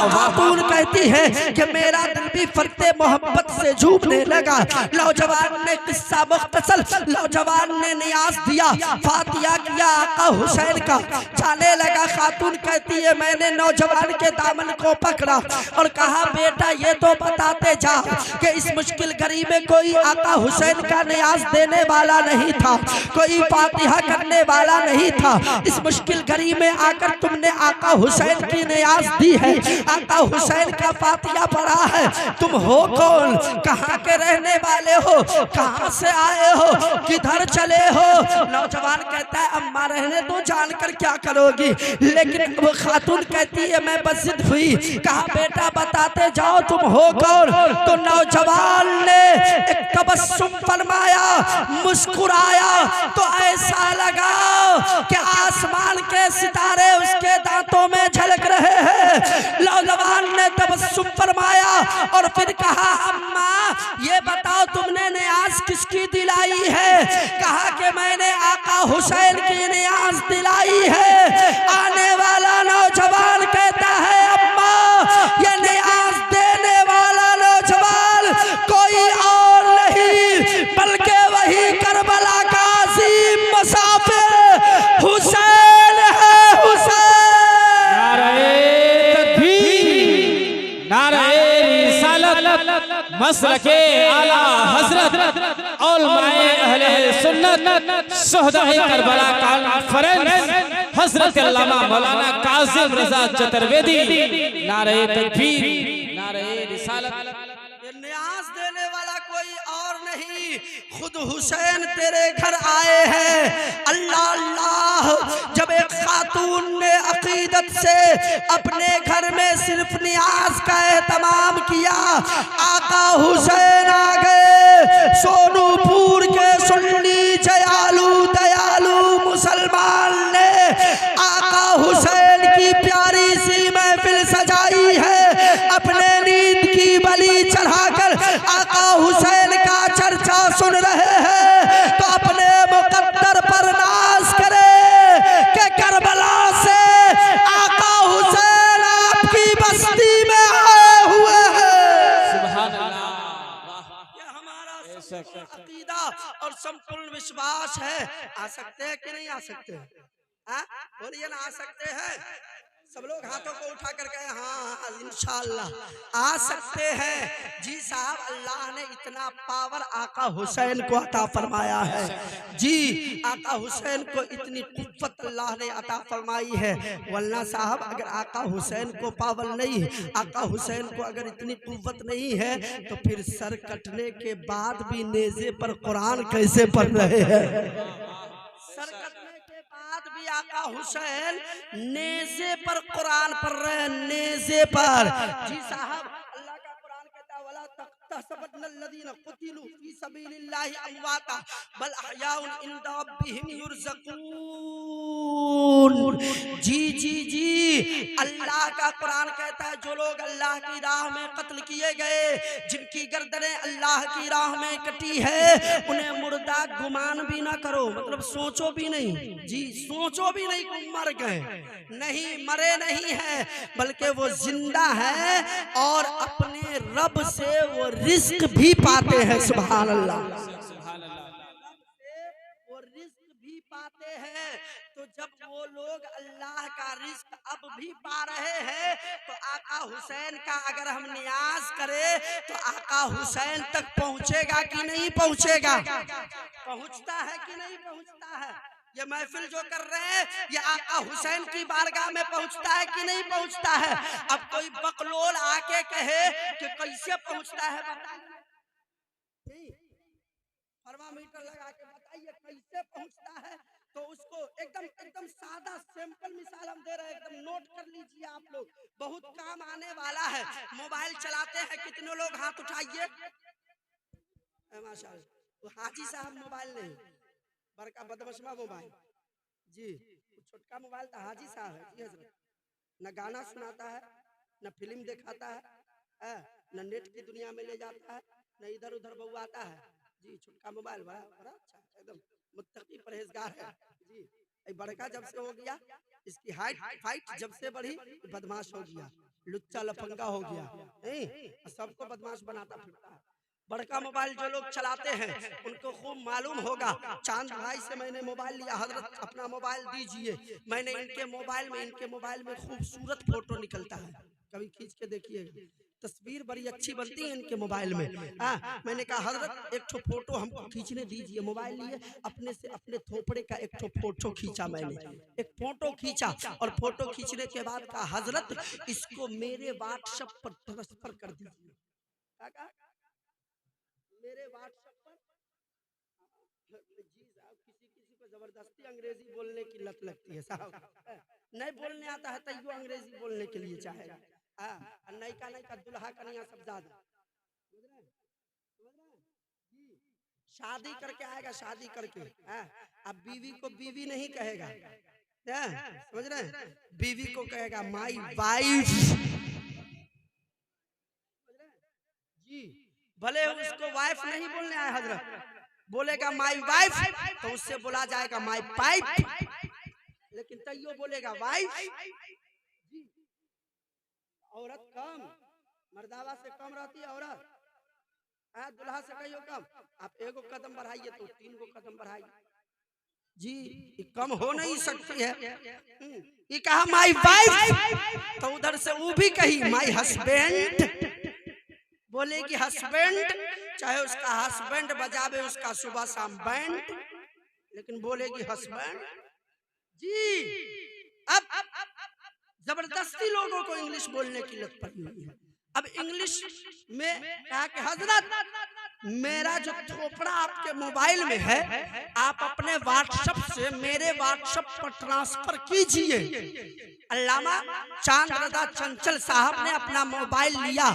S1: खातून कहती है कि मेरा दिल भी फरते मोहब्बत से झूमने लगा। नौजवान ने किस्सा मुख्तसर, नौजवान ने नियाज दिया, फातिहा किया आका हुसैन का, जाने लगा। खातून कहती है मैंने नौजवान के दामन को पकड़ा और कहा बेटा ये तो बताते जा कि इस मुश्किल घड़ी में कोई आका हुसैन का नियाज देने वाला नहीं था, कोई फातिहा करने वाला नहीं था। इस मुश्किल घड़ी में आकर तुमने आका हुसैन की नियाज दी है, आका हुसैन का फातिहा पढ़ा है। तुम हो कौन, कहाँ के रहने वाले हो, कहाँ से आए हो, किधर चले हो? नौजवान कहता है अम्मा रहने तो जानकर क्या करोगी, लेकिन वो खातून कहती है मैं बस जिद हुई। कहा बेटा बताते जाओ तुम हो कौन? तो नौजवान ने एक तबस्सुम फरमाया, मुस्कुराया तो ऐसा लगा कि आसमान के सितारे उसके दांतों में झलक रहे हैं। नौजवान ने तबस्सुम फरमाया और फिर कहा अम्मा ये बताओ तुमने नियाज किसकी दिलाई है? कहा कि मैंने आका हुसैन की नियाज दिलाई है। आने वाला नौजवान कहता है अम्मा ये नियाज देने वाला नौजवान कोई और नहीं बल्कि वही करबला का अजीम मुसाफिर हुसैन है। हुसैन
S2: नारे तकबीर, नारे रिसालत, मसलके आला हजरत उलमाए अहले सुन्नत शुहदाए करबला कॉन्फ्रेंस हजरत अल्लामा मौलाना कासिम रजा चतुर्वेदी। नारे तकबीर, नारे रिसालत।
S1: नियाज देने वाला कोई और नहीं, खुद हुसैन तेरे घर आए हैं। अल्लाह अल्लाह। जब एक खातून ने अकीदत से अपने घर में सिर्फ नियाज का एहतमाम किया, आका हुसैन आ गए। सोनूपुर के सुन्नी जयालू दयालू मुसलमान ने आका हुसैन की प्यारी सी महफिल सजाई है। अपने नींद की बलि चढ़ाकर आका हुसैन का चर्चा सुन रहे हैं, तो अपने मुकद्दर पर नाज करे कि करबला से आका हुसैन आपकी बस्ती में आए हुए हैं।
S2: सुभान अल्लाह।
S1: ये हमारा अकीदा और संपूर्ण विश्वास है। आ सकते हैं कि नहीं आ सकते? बोलिए ना, आ सकते हैं? सब लोग हाथों को उठा कर कहे हाँ इंशाअल्लाह आ सकते हैं। जी साहब, अल्लाह ने इतना पावर आका हुसैन को अता फरमाया है। जी, आका हुसैन को इतनी कुव्वत अल्लाह ने अता फरमाई है। वरना साहब, अगर आका हुसैन को पावर नहीं, आका हुसैन को अगर इतनी कुव्वत नहीं है, तो फिर सर कटने के बाद भी नेज़े पर कुरान कैसे पढ़ रहे हैं? सर कटने के बाद भी आका हुसैन नेज़े पर कुरान पढ़ रहे हैं, नेज़े पर। जी साहब, अल्लाह का कुरान कहता है वला तहसबन्नल्लज़ीना कुतिलू फी सबीलिल्लाहि अमवाता बल अहयाउन इंदा रब्बिहिम युरज़कून। जी जी जी, अल्लाह का कुरान कहता है जो लोग अल्लाह की राह में कत्ल किए गए, जिनकी गर्दनें अल्लाह की राह में कटी है, उन्हें मुर्दा गुमान भी ना करो, मतलब सोचो भी नहीं। जी, सोचो भी नहीं कि मर गए, नहीं मरे नहीं है, बल्कि वो जिंदा है और अपने रब से वो रिस्क भी पाते हैं। सुभान अल्लाह, वो रिस्क भी पाते हैं। तो जब वो लोग अल्लाह का रिस्क अब भी पा रहे हैं, तो आका हुसैन का अगर हम नियाज करें तो आका हुसैन तक पहुंचेगा कि नहीं पहुंचेगा? पहुंचता है कि नहीं पहुंचता है? ये महफिल जो कर रहे हैं, ये आका हुसैन की बारगाह में पहुंचता है कि नहीं पहुंचता है? अब कोई बकलोल आके कहे कि कैसे पहुंचता है, बताइए, थर्मामीटर लगा के बताइए कैसे पहुंचता है। तो उसको एकदम सादा सिंपल मिसाल हम दे रहे हैं, एकदम नोट कर लीजिए आप लोग, बहुत काम आने वाला है। मोबाइल चलाते हैं कितने लोग? हाथ उठाइए। माशाअल्लाह, तो हाजी साहब मोबाइल नहीं, बड़का बदमशमा मोबाइल। जी, छोटका मोबाइल तो हाजी साहब है। जी हजरत, न गाना सुनाता है, न फिल्म दिखाता है, न नेट की दुनिया में ले जाता है, न इधर उधर बउआता है। जी, छोटका मोबाइल बड़ा बड़ा अच्छा, एकदम मुत्तकी परहेजगार है। जी, बड़का जब से हो गया, इसकी हाइट जब से बढ़ी, बदमाश हो गया, लुच्चा लफंगा हो गया, नहीं सबको बदमाश बनाता फिरता है। बड़का मोबाइल जो लोग चलाते हैं उनको खूब मालूम होगा। चांद भाई से मैंने मोबाइल लिया, हजरत अपना मोबाइल दीजिए। मैंने इनके मोबाइल में खूबसूरत फोटो निकलता है, कभी खींच के देखिए, तस्वीर बड़ी अच्छी बनती है इनके मोबाइल में। मैंने कहा हजरत एक ठो फोटो हमको खींचने दीजिए। मोबाइल लिए, अपने से अपने थोपड़े का एक ठो फोटो खींचा, मैंने एक फोटो खींचा और फोटो खींचने के बाद कहा हजरत इसको मेरे व्हाट्सएप पर ट्रांसफर कर दीजिए। मेरे व्हाट्सएप पर। जी साहब, किसी को जबरदस्ती अंग्रेजी बोलने की लत लगती है साहब, नहीं बोलने आता है तैयो अंग्रेजी बोलने के लिए चाहेगा। नयका दुल्हा कन्या सब ज्यादा शादी करके आएगा, शादी करके अब बीवी को बीवी नहीं कहेगा, समझ रहे हैं? बीवी को कहेगा माई वाइफ। जी, भले उसको वाइफ नहीं बोलने आए हजरत, बोलेगा माई वाइफ तो उससे बोला जाएगा माई पाइप, लेकिन तैयो बोलेगा वाइफ। औरत कम, मर्दावा से कम रहती है औरत, दुल्हा से कहियो कम। आप एगो कदम बढ़ाइए तो 3 गो कदम बढ़ाइए। जी, ये कम हो नहीं सकती है। ये कहा माई वाइफ तो उधर से वो भी कही माई हस्बैंड, बोलेगी हस्बैंड, चाहे उसका हस्बैंड बजावे उसका सुबह शाम बैंड, लेकिन बोलेगी हस्बैंड। जी, अब जबरदस्ती लोगों को इंग्लिश बोलने की लत पड़ी हुई है। अब इंग्लिश में कहा कि हजरत मेरा जो थोपड़ा आपके मोबाइल में है, आप अपने व्हाट्सएप से मेरे व्हाट्सएप पर ट्रांसफर कीजिए। अल्लामा चांद रजा चंचल साहब ने अपना मोबाइल लिया,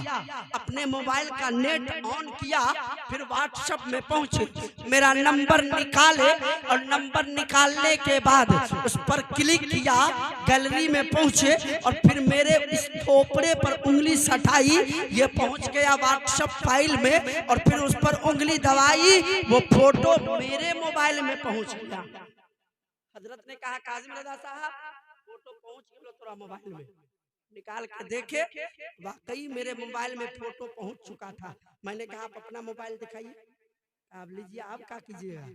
S1: अपने मोबाइल का नेट ऑन किया, फिर व्हाट्सएप में पहुंचे, मेरा नंबर निकाले और नंबर निकालने के बाद उस पर क्लिक किया, गैलरी में पहुंचे और फिर मेरे इस थोपड़े पर उंगली सटाई, ये पहुंच गया व्हाट्सएप फाइल में और फिर उस पर उंगली दबाई, वो फोटो मेरे मोबाइल में पहुंच गया। हजरत ने कहा काजिम रजा साहब फोटो पहुंच गया थोड़ा मोबाइल में, निकाल के देखे वाकई मेरे मोबाइल में फोटो पहुंच चुका था। मैंने कहा आप अपना मोबाइल दिखाइए। आप लीजिए, आप क्या कीजिएगा,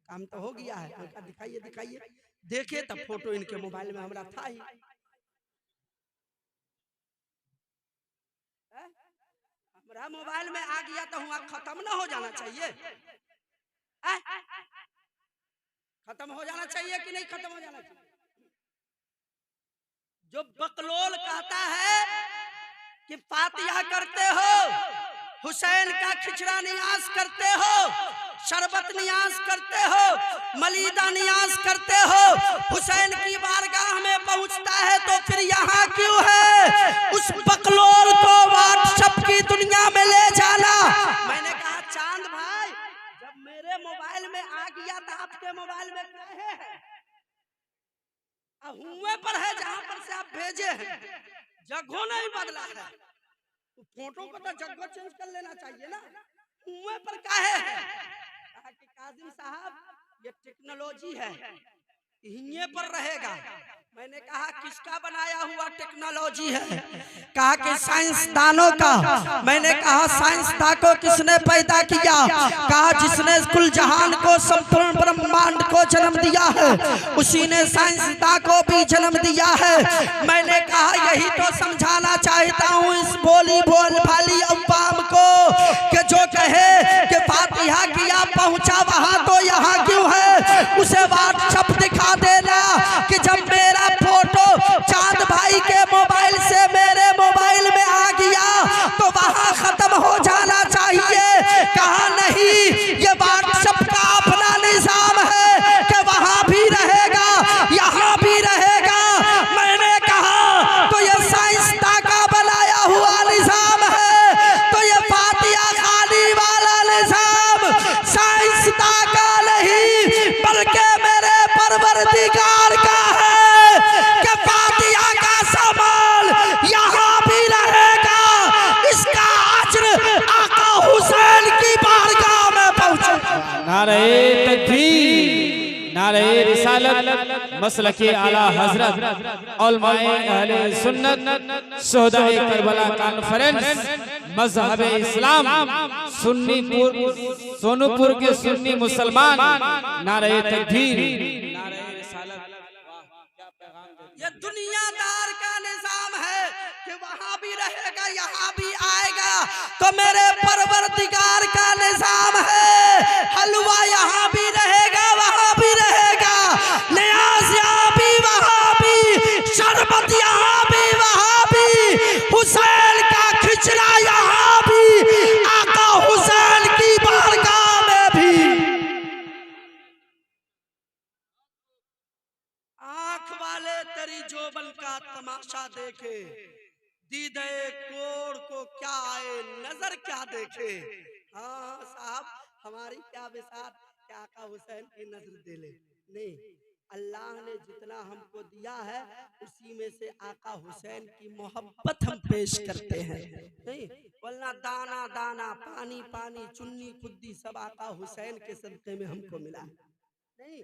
S1: काम तो हो गया है। दिखाइए दिखाइए, देखे तब फोटो इनके मोबाइल में हमारा था ही। मेरा मोबाइल में आ गया तो वहां खत्म ना हो जाना चाहिए? खत्म हो जाना चाहिए कि नहीं खत्म हो जाना चाहिए? जो बकलोल कहता है कि फातिहा करते हो, हुसैन का खिचड़ा नियाज करते हो, शरबत नियाज करते हो, मलीदा नियाज करते हो, हुसैन की बारगाह में पहुंचता है तो फिर यहाँ क्यों है? उस बकलोल को व्हाट्सएप की दुनिया में ले जाना। मैंने कहा चांद भाई, जब मेरे मोबाइल में आ गया तो आपके मोबाइल में क्या है? हुए पर है जहां पर से आप भेजे हैं, जगह नहीं बदला है। फोटो को तो जगह चेंज कर लेना चाहिए ना। हुए पर क्या है? कहा कि काजिम साहब ये टेक्नोलॉजी है, यहीं पर रहेगा। मैंने कहा किसका बनाया हुआ टेक्नोलॉजी है? कहा कि साइंसदानों का। मैंने कहा साइंसदान को किसने पैदा किया? कहा जिसने कुल जहान को, संपूर्ण ब्रह्मांड को जन्म दिया है, उसी ने साइंसदान को भी जन्म दिया है। मैंने कहा यही तो समझाना चाहता हूँ इस भोली भाली अवाम को कि जो कहे कि फातिहा किया पहुंचा वहां तो यहाँ क्यों है? उसे व्हाट्सएप दिखा देना कि जब मेरा फोटो चांद भाई के मोबाइल से मेरे मोबाइल में आ गया तो वहां खत्म हो जाना चाहिए। कहा नहीं, ये व्हाट्सएप का अपना निजाम है कि वहां भी रहेगा यहाँ भी रहेगा। मैंने कहा तो ये साइंसदान का बनाया हुआ निजाम है, तो ये फातिहा खानी वाला निजाम साइंसदान का नहीं बल्कि मेरे परवरदिगार का है कि फातिहा का सामान यहाँ भी रहेगा। इसका अज्र आका हुसैन की बारगाह में पहुंचेगा।
S2: नारे तकबीर, नारे रिसालत, मसलके आला हजरत, उलमाए अहले सुन्नत, शोहदाए करबला कॉन्फ्रेंस, मजहब इस्लाम, सुन्नीपुर सोनूपुर के सुन्नी मुसलमान। नारे तकबीर, नारे रिसालत।
S1: ये दुनियादार का निजाम है कि वहां भी रहेगा यहाँ भी आएगा। तो मेरे परवरदिगार का निजाम है, हलवा यहाँ भी रहेगा वहां भी रहेगा, नियाज यहाँ भी वहां भी, शरबत यहाँ भी वहां भी, हुसैन का खिचड़ा यहाँ भी, आका हुसैन की बारगाह में भी। आंख वाले तेरी जोबन का तमाशा देखे, दीदे कोड़ को क्या आए, नजर क्या देखे। हाँ साहब, हमारी क्या विसात क्या आका हुसैन की नजर दे ले। नहीं, अल्लाह ने जितना हमको दिया है उसी में से आका हुसैन की मोहब्बत हम पेश करते हैं। नहीं वरना दाना दाना, पानी पानी, चुन्नी खुद्दी सब आका हुसैन के सदक़े में हमको मिला। नहीं,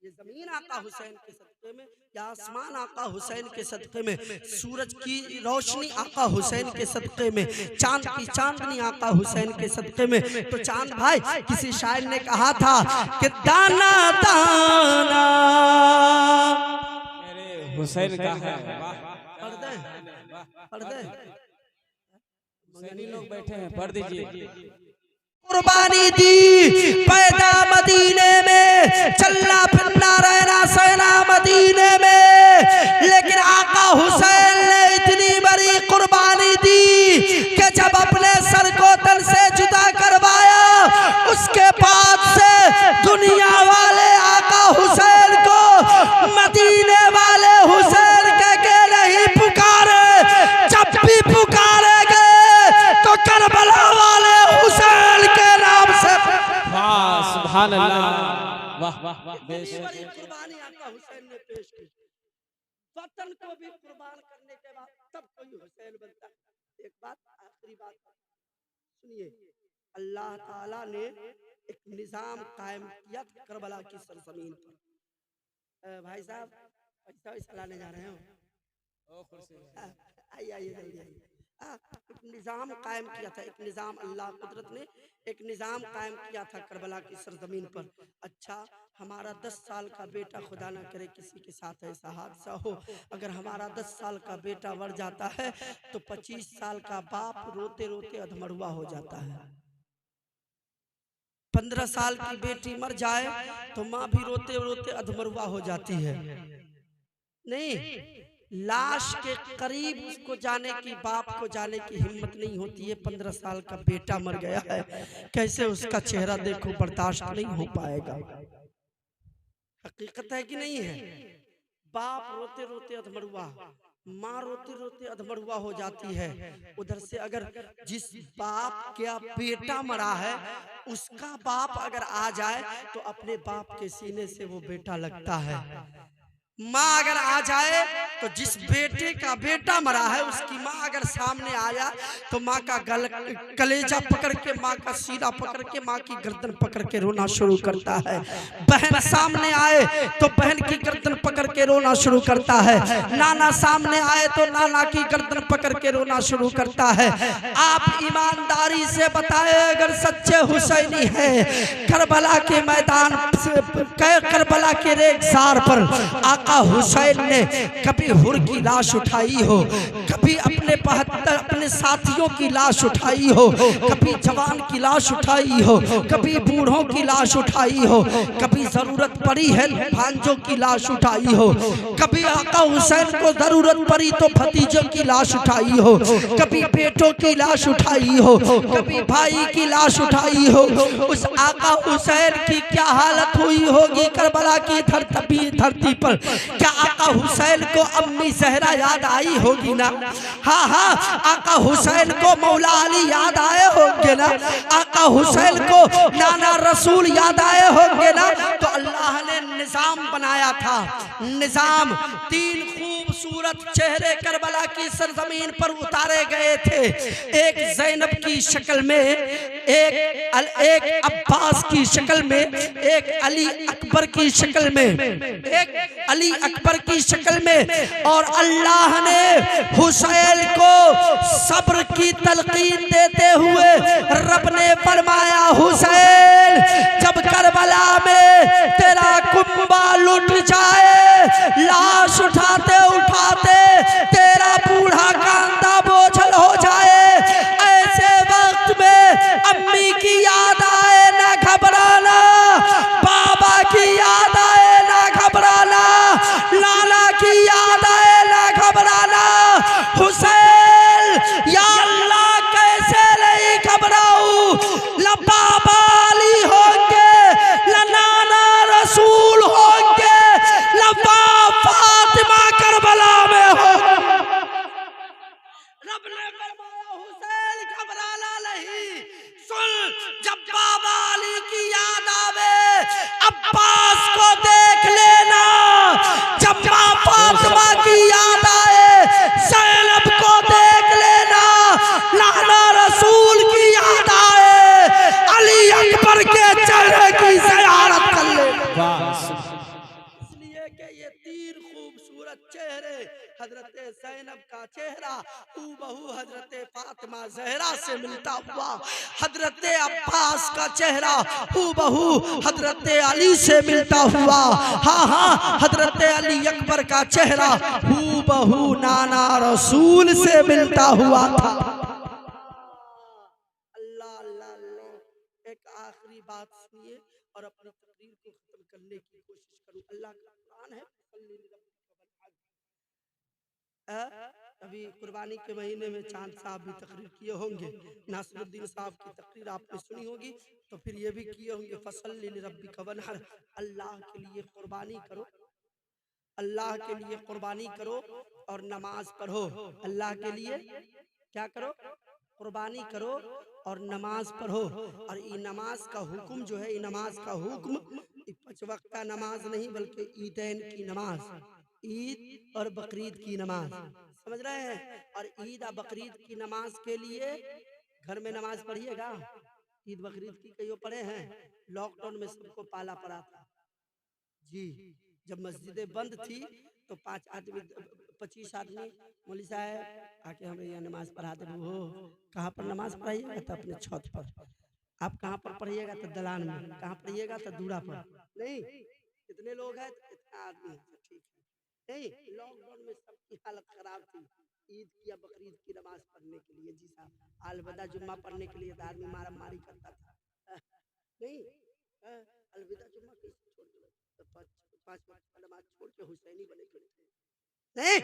S1: ये जमीन आका हुसैन के सदक़े में, या आसमान आका हुसैन के सदक़े में, सूरज की रोशनी आका हुसैन के सदक़े में, चांद की चांदनी आका हुसैन के सदक़े में। तो चांद भाई, किसी शायर ने कहा था कि दाना दाना
S2: मेरे हुसैन का है।
S1: पढ़ दे, पढ़ दे,
S2: हुसैनी लोग बैठे हैं, पढ़ दीजिए।
S1: कुर्बानी दी पैदा मदीने में, चलना फिरना रहना सहना मदीने में, लेकिन आका हुसैन ने इतनी बड़ी कुर्बानी दी कि जब अपने सर को तन से जुदा करवाया, उसके बाद से दुनिया वाले आका हुसैन को मदीने वाले हुसैन के नहीं पुकारे। जब भी पुकारे गए तो करबला वाले हुसैन के नाम से।
S2: वाह सुभान अल्लाह, वाह वाह वाह,
S1: बड़ी कुर्बानी आका हुसैन ने पेश की। वतन को भी कुर्बान करने के बाद तब कोई हुसैन बनता है। एक बात, आखिरी बात सुनिए, अल्लाह ताला ने एक निजाम कायम किया करबला की सरजमीन पर। भाई साहब पैसा वैसा लाने जा रहे हो? आइए आइए जल्दी आइए। एक निजाम कायम किया था, एक निजाम, अल्लाह कुदरत ने एक निजाम कायम किया था करबला की सरजमीन पर। अच्छा, हमारा 10 साल का बेटा, खुदा ना करे किसी के साथ ऐसा हादसा हो, अगर हमारा 10 साल का बेटा मर जाता है तो 25 साल का बाप रोते रोते अधमरुआ हो जाता है। 15 साल की बेटी मर जाए तो माँ भी रोते रोते अधमरुआ हो जाती है। नहीं, लाश के करीब उसको जाने की, बाप को जाने की हिम्मत नहीं होती है। 15 साल का बेटा मर गया है, कैसे उसका चेहरा देखो, बर्दाश्त नहीं हो पाएगा। हकीकत है कि नहीं है? बाप रोते रोते अधमरुआ, माँ रोते रोते अधमरुआ हो जाती है। उधर से अगर जिस बाप का बेटा मरा है उसका बाप अगर आ जाए तो अपने बाप के सीने से वो बेटा लगता है। माँ अगर आ जाए तो जिस बेटे का बेटा मरा है उसकी माँ अगर सामने आया तो माँ का कलेजा पकड़ के, माँ का सीना पकड़ के, माँ की गर्दन पकड़ के रोना शुरू करता है। बहन सामने आए तो बहन की गर्दन पकड़ के रोना शुरू करता है। नाना सामने आए तो नाना की गर्दन पकड़ के रोना शुरू करता है। आप ईमानदारी से बताए, अगर सच्चे हुसैनी है, करबला के मैदान, करबला के रेगिस्तान पर आका हुसैन ने कभी हुर की लाश उठाई हो, कभी अपने 75 अपने साथियों की लाश उठाई हो, कभी जवान की लाश उठाई हो, कभी बूढ़ों की लाश उठाई हो, कभी जरूरत पड़ी है भांजों की लाश उठाई हो, कभी आका हुसैन को जरूरत पड़ी तो भतीजों की लाश उठाई हो, कभी बेटों की लाश उठाई हो, कभी भाई की लाश उठाई हो। उस आका हुसैन की क्या हालत हुई होगी करबला की धरती पर? क्या आका हुसैन को अम्मी ज़हरा याद आई होगी ना? हाँ हाँ, आका हुसैन को मौला अली याद आए होंगे ना? आका हुसैन को नाना रसूल याद आए होंगे ना? तो अल्लाह ने निजाम बनाया था। निजाम, 3 खूबसूरत चेहरे करबला की सरजमीन पर उतारे गए थे। एक ज़ैनब की शक्ल में, एक अब्बास की शक्ल में, एक अली अकबर की शक्ल में, एक अली अकबर की शक्ल में। और अल्लाह ने हुसैन को सब्र की तलकीन देते हुए रब ने फरमाया, हुसैन जब करबला में तेरा कुंबा लुट जाए, लाश उठाते उठाते तेरा बूढ़ा कांधा बोझल हो जाए, ऐसे वक्त में अम्मी की याद आए ना घबराना, बाबा की याद आए ना घबराना, नाना की याद आए ना घबराना। हुसैन या अल्लाह कैसे नहीं घबराऊं? न बाबा अली होंगे, न नाना रसूल होंगे, न फातिमा करबला में होंगे। रब ने फरमाया, हुसैन घबराना नहीं। सुन, जब बाबा अली की याद आवे अब्बास को देख लेना, जब माँ फातिमा की याद आए ज़ैनब को देख लेना, नाना रसूल की याद आए अली अकबर के चेहरे की ज़ियारत कर लेना। इसलिए कि ये 3 खूबसूरत चेहरे, हजरत ज़ैनब का चेहरा हूबहू हजरत फातिमा ज़हरा से मिलता हुआ, हजरत अब्बास का चेहरा हूबहू हजरत अली से मिलता हुआ, हाँ हाँ, हजरत अली अकबर का चेहरा हूबहू नाना रसूल से मिलता हुआ था। अल्लाह अल्लाह अल्लाह। एक आखिरी बात सुनिए और अपनी तकरीर को खत्म करने की कोशिश करूं। अल्लाह का कुरान है, अभी कुर्बानी के महीने में चांद साहब भी तकरीर किए होंगे, नासिरुद्दीन साहब की तकरीर आपने सुनी होगी, तो फिर ये भी किए होंगे, फसल्लि लिरब्बिका वन्हर, अल्लाह के लिए कुर्बानी करो, अल्लाह के लिए कुर्बानी करो और नमाज पढ़ो। अल्लाह के लिए क्या करो? कुर्बानी करो और नमाज पढ़ो। और ये नमाज का हुक्म जो है, ये नमाज का हुक्म 5 वक्त नमाज नहीं बल्कि ईदैन की नमाज, ईद और बकरीद की नमाज, समझ रहे हैं? और ईद और बकरीद की नमाज के लिए घर में नमाज पढ़िएगा। ईद बकरीद की कईयों पढ़े हैं? लॉकडाउन में सबको पाला पड़ा था जी। जब मस्जिदें बंद थी तो 5 आदमी 25 आदमी, मौलवी साहब आके हमें यहाँ नमाज पढ़ाते। हो कहाँ पर नमाज पढ़ाइएगा? तो अपने छत पर। आप कहाँ पर पढ़िएगा तो दलान में, कहाँ पढ़िएगा तो दूरा पर। नहीं, कितने लोग हैं, इतना आदमी है, ठीक है। नहीं, लॉकडाउन में सबकी हालत खराब थी, ईद की या बकरीद की नमाज पढ़ने के लिए। जी साहब, अलविदा जुम्मा पढ़ने के लिए आदमी मारा मारी करता था। नहीं, अलविदा जुम्मा कैसे छोड़ दो, तो पाँच वक्त नमाज छोड़ के हुसैनी बने फिरते हैं। नहीं,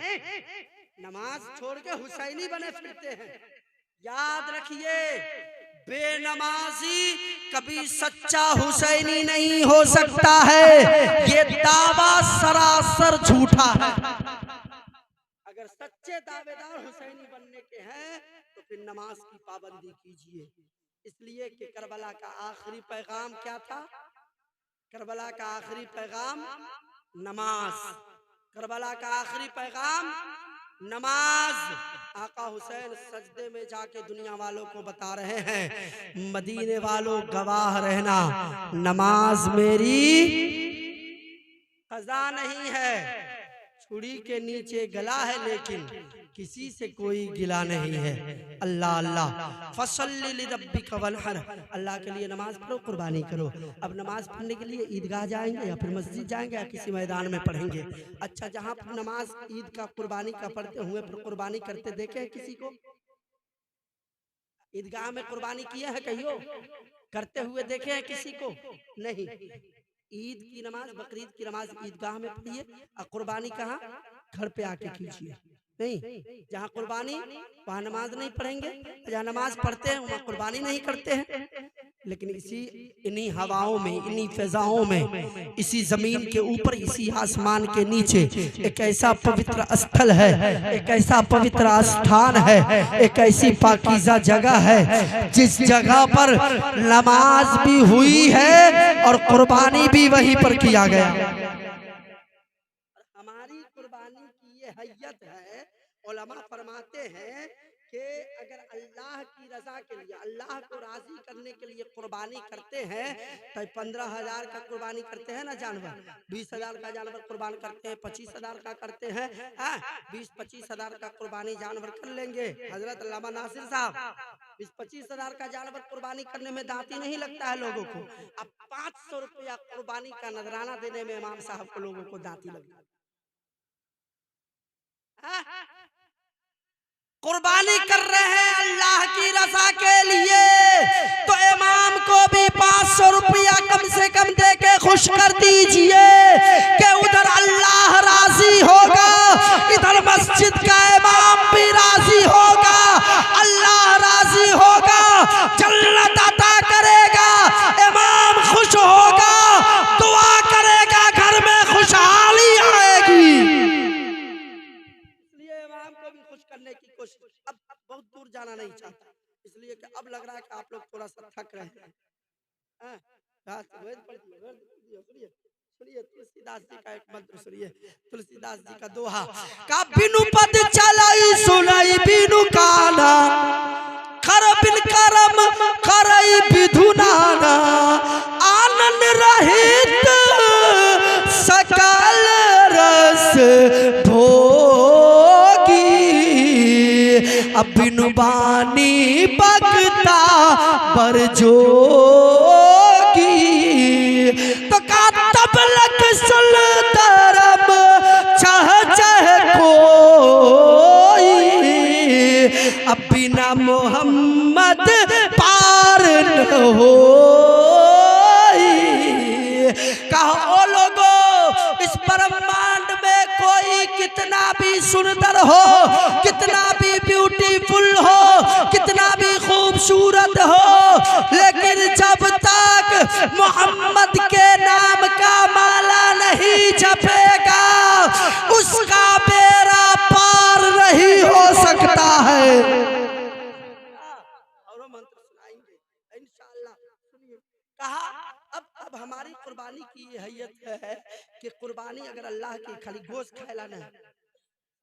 S1: नमाज छोड़ के हुसैनी बने फिरते हैं। याद रखिए, बेनमाजी कभी सच्चा हुसैनी नहीं हो सकता है। ये दावा सरासर झूठा है। अगर सच्चे दावेदार हुसैनी बनने के हैं तो फिर नमाज की पाबंदी कीजिए। इसलिए कि करबला का आखिरी पैगाम क्या था? करबला का आखिरी पैगाम नमाज। करबला का आखिरी पैगाम नमाज। आका हुसैन सजदे में जाके दुनिया वालों को बता रहे हैं, मदीने वालों गवाह रहना, नमाज मेरी क़ज़ा नहीं है। छुरी के नीचे गला है लेकिन किसी से कोई गिला नहीं है। अल्लाह अल्लाह फसल्लि लिरब्बिका वन्हर, अल्लाह के लिए नमाज पढ़ो, कुर्बानी करो। अब नमाज पढ़ने के लिए ईदगाह जाएंगे या फिर मस्जिद जाएंगे या किसी मैदान में पढ़ेंगे? अच्छा, जहाँ पर नमाज ईद का कुर्बानी का पढ़ते हुए कुर्बानी करते देखे हैं किसी को? ईदगाह में कुर्बानी किए हैं कहियो? करते हुए देखे हैं किसी को? नहीं। ईद की नमाज, बकरीद की नमाज ईदगाह में पढ़िए और कुर्बानी कहाँ? घर पे आके कीजिए। नहीं, जहाँ कुर्बानी वहाँ नमाज नहीं पढ़ेंगे, जहाँ नमाज पढ़ते हैं वहाँ कुर्बानी नहीं करते हैं। लेकिन इन्हीं हवाओं में, इन्हीं फिजाओं में, इसी जमीन के ऊपर, इसी आसमान के नीचे एक ऐसा पवित्र स्थल है, एक ऐसा पवित्र स्थान है, एक ऐसी पाकीज़ा जगह है जिस जगह पर नमाज भी हुई है और कुर्बानी भी वहीं पर किया गया। हमारी कुर्बानी की ये हैयत है, उलमा फरमाते हैं कि अगर अल्लाह की रजा के लिए, अल्लाह को राजी करने के लिए कुर्बानी करते हैं तो 15,000 का कुर्बानी करते हैं ना जानवर, 20,000 का जानवर कुर्बान करते हैं, 25,000 का करते हैं, 20-25,000 का कुर्बानी जानवर कर लेंगे। हजरत अल्लामा नासिर साहब, 20-25,000 का जानवर कुर्बानी करने में दांती नहीं लगता है लोगों को। अब 500 रुपया कुर्बानी का नजराना देने में इमाम साहब को लोगों को दांती लगता है। कुर्बानी कर रहे हैं अल्लाह की रजा के लिए तो इमाम को भी 500 रुपया कम से कम दे के खुश कर दीजिए कि उधर अल्लाह राजी होगा, इधर मस्जिद का इमाम भी राजी होगा, अल्लाह राजी होगा, जन्नत अता करेगा, इमाम खुश होगा, दुआ करेगा, घर में खुशहाली आएगी। इसलिए इमाम को भी खुश करने की कोशिश। अब बहुत दूर जाना नहीं चाहता, इसलिए कि अब लग रहा है कि आप लोग थोड़ा सा थक रहे हैं। सुनिए तुलसीदास जी का एक मंत्र सुनिए, तुलसीदास जी का दोहा का बिनु पद चलाई सुनाई बिनु काना, कर बिन करम करई विधुनाना, आनंद रहित सकल रस भोगी, अब बिनु बानी बकता बरजोगी, तो का तबलक सुल तरम चह चह कोई, अब बिना मोहम्मद पार न हो। कहो ओ लोगो, इस ब्रह्मांड में कोई कितना भी सुंदर हो, कितना भी ब्यूटीफुल हो, कितना भी खूबसूरत हो, लेकिन जब तक मोहम्मद के नाम का माला नहीं जपेगा उसका बेड़ा पार नहीं हो सकता है। और मंत्र सुनाएंगे इंशाअल्लाह। सुनिए, कहा अब हमारी कुर्बानी की हैयत है कि कुर्बानी अगर अल्लाह की खाली गोश्त खाना नहीं,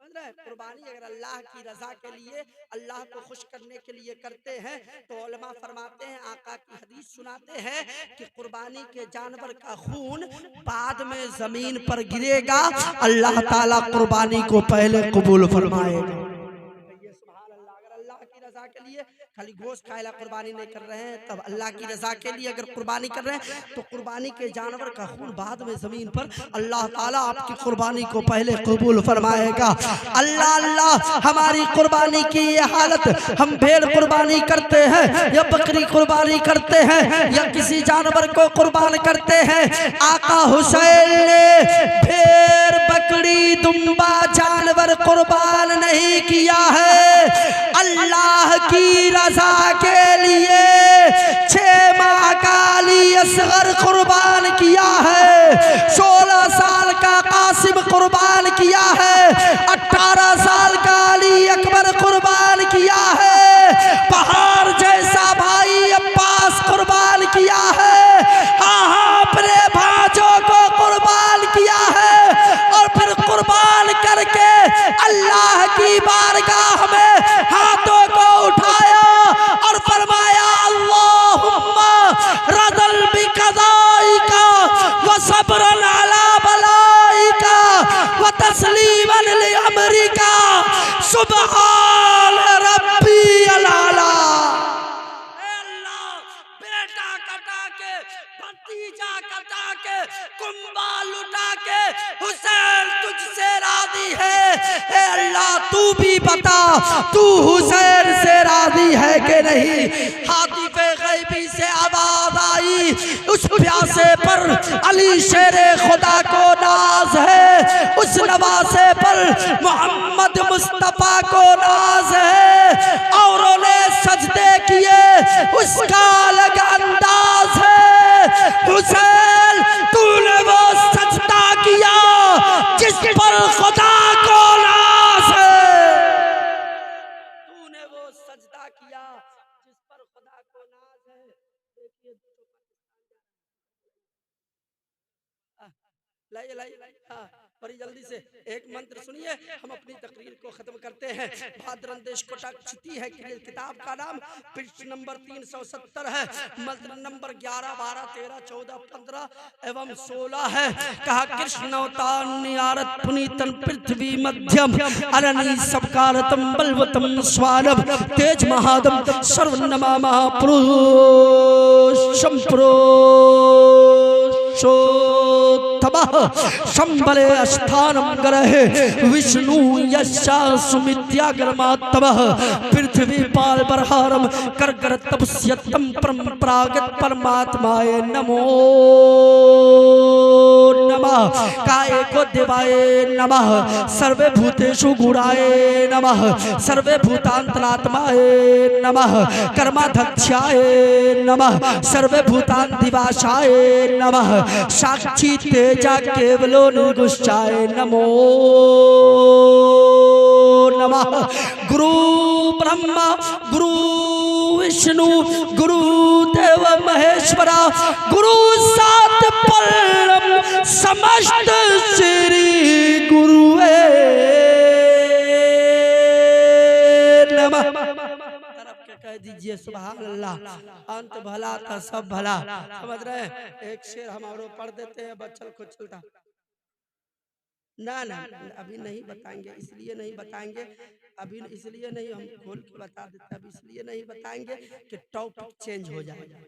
S1: कुर्बानी अगर अल्लाह की रजा के लिए, अल्लाह को खुश करने के लिए करते हैं तो उलमा फरमाते हैं, आका की हदीस सुनाते हैं कि कुर्बानी के जानवर का खून बाद में जमीन पर गिरेगा, अल्लाह ताला कुर्बानी को पहले कबूल फरमाएगा। अगर अल्लाह की रजा के लिए खाली गोश्त खाएला कुर्बानी नहीं कर रहे हैं, तब अल्लाह की रजा के लिए अगर कुर्बानी कर रहे हैं तो कुर्बानी के जानवर का खून बाद में जमीन पर अल्लाह ताला आपकी कुर्बानी को पहले कबूल फरमाएगा। अल्लाह अल्लाह हमारी कुर्बानी की ये हालत, हम भेड़ कुर्बानी करते हैं या बकरी कुर्बानी करते हैं या किसी जानवर को कुर्बान करते हैं, आका हुसैन ने भेड़ बकरी दुम्बा जानवर कुर्बान नहीं किया है, अल्लाह की रजा के लिए 6 माह का अली असगर कुर्बान किया है, 16 साल का कासिम कुर्बान किया है, 18 साल का अली अकबर कुर्बान किया है, पहाड़ जैसा भाई अब्बास कुर्बान किया है, हाँ अपने भाइयों को कुर्बान किया है, और फिर कुर्बान करके अल्लाह की बारगाह में हाथों को उठाया और फरमाया अल्लाहुम्मा रज़ल बिक़ज़ाइका व सब्रन अला बलाइका व तस्लीमन लिअमरिका सुब्हान रब्बियल आला। बेटा कटा के, भतीजा कटा के, कुंबा लुटा के हुसैन तुझसे राजी है, ए अल्लाह तू भी बता तू हुसैन से राजी है कि नहीं। हाथी पे गैबी से आवाज आई, उस प्यासे पर अली शेरे खुदा को नाज है, उस नवासे पर मोहम्मद मुस्तफा को नाज है, औरों ने सजदे किए उसका अलग अंदाज है, हुसैन तूने वो सजदा किया जिस पर खुदा को नाज है, तूने वो सजदा किया जिस पर खुदा को नाज है। देखिए लाइए लाइए हाँ बड़ी जल्दी से एक मंत्र सुनिए, हम अपनी तकरीर को खत्म करते हैं। भाद्रंदेश कोटक चिति है किताब का नाम, पृष्ठ नंबर 370 है, मंत्र नंबर 11, 12, 13, 14, 15 एवं 16 है। कहा कृष्णवतान नियारत पुनीतन पृथ्वी मध्यम अरणी सबकारतम बलवतम स्वानभ तेज महादम सर्वनमा महापुरुषम संबले स्थानम ग्रहे विष्णु यशा सुमित्या गर्मात्तमः पृथ्वी पाल बरहारम करगर तपस्यतम परम्परागत परमात्माय नमो नमः। काय को देवाय नमः, सर्वे भूतेषु गुणाय नमः, सर्वे भूतांतरात्माय नमः, कर्माध्यक्षाय नमः, सर्वे भूतांतिवासाय नमः, साक्षी तेजा केवलो निर्गुष्टाय नमो नमः। गुरु ब्रह्मा गुरु विष्णु गुरु देव महेश्वरा गुरु सात परम समस्त श्री गुरुवे नमः। तरफ के कह दीजिए सुभान अल्लाह, अंत भला था सब भला। समझ रहे हैं? एक शेर हम और पढ़ देते हैं, बच्चल को चलता ना ना अभी नहीं बताएंगे, इसलिए नहीं बताएंगे, अभी इसलिए नहीं, हम खोल के बता देते, अभी इसलिए नहीं बताएंगे कि टॉपिक चेंज हो जाएगा,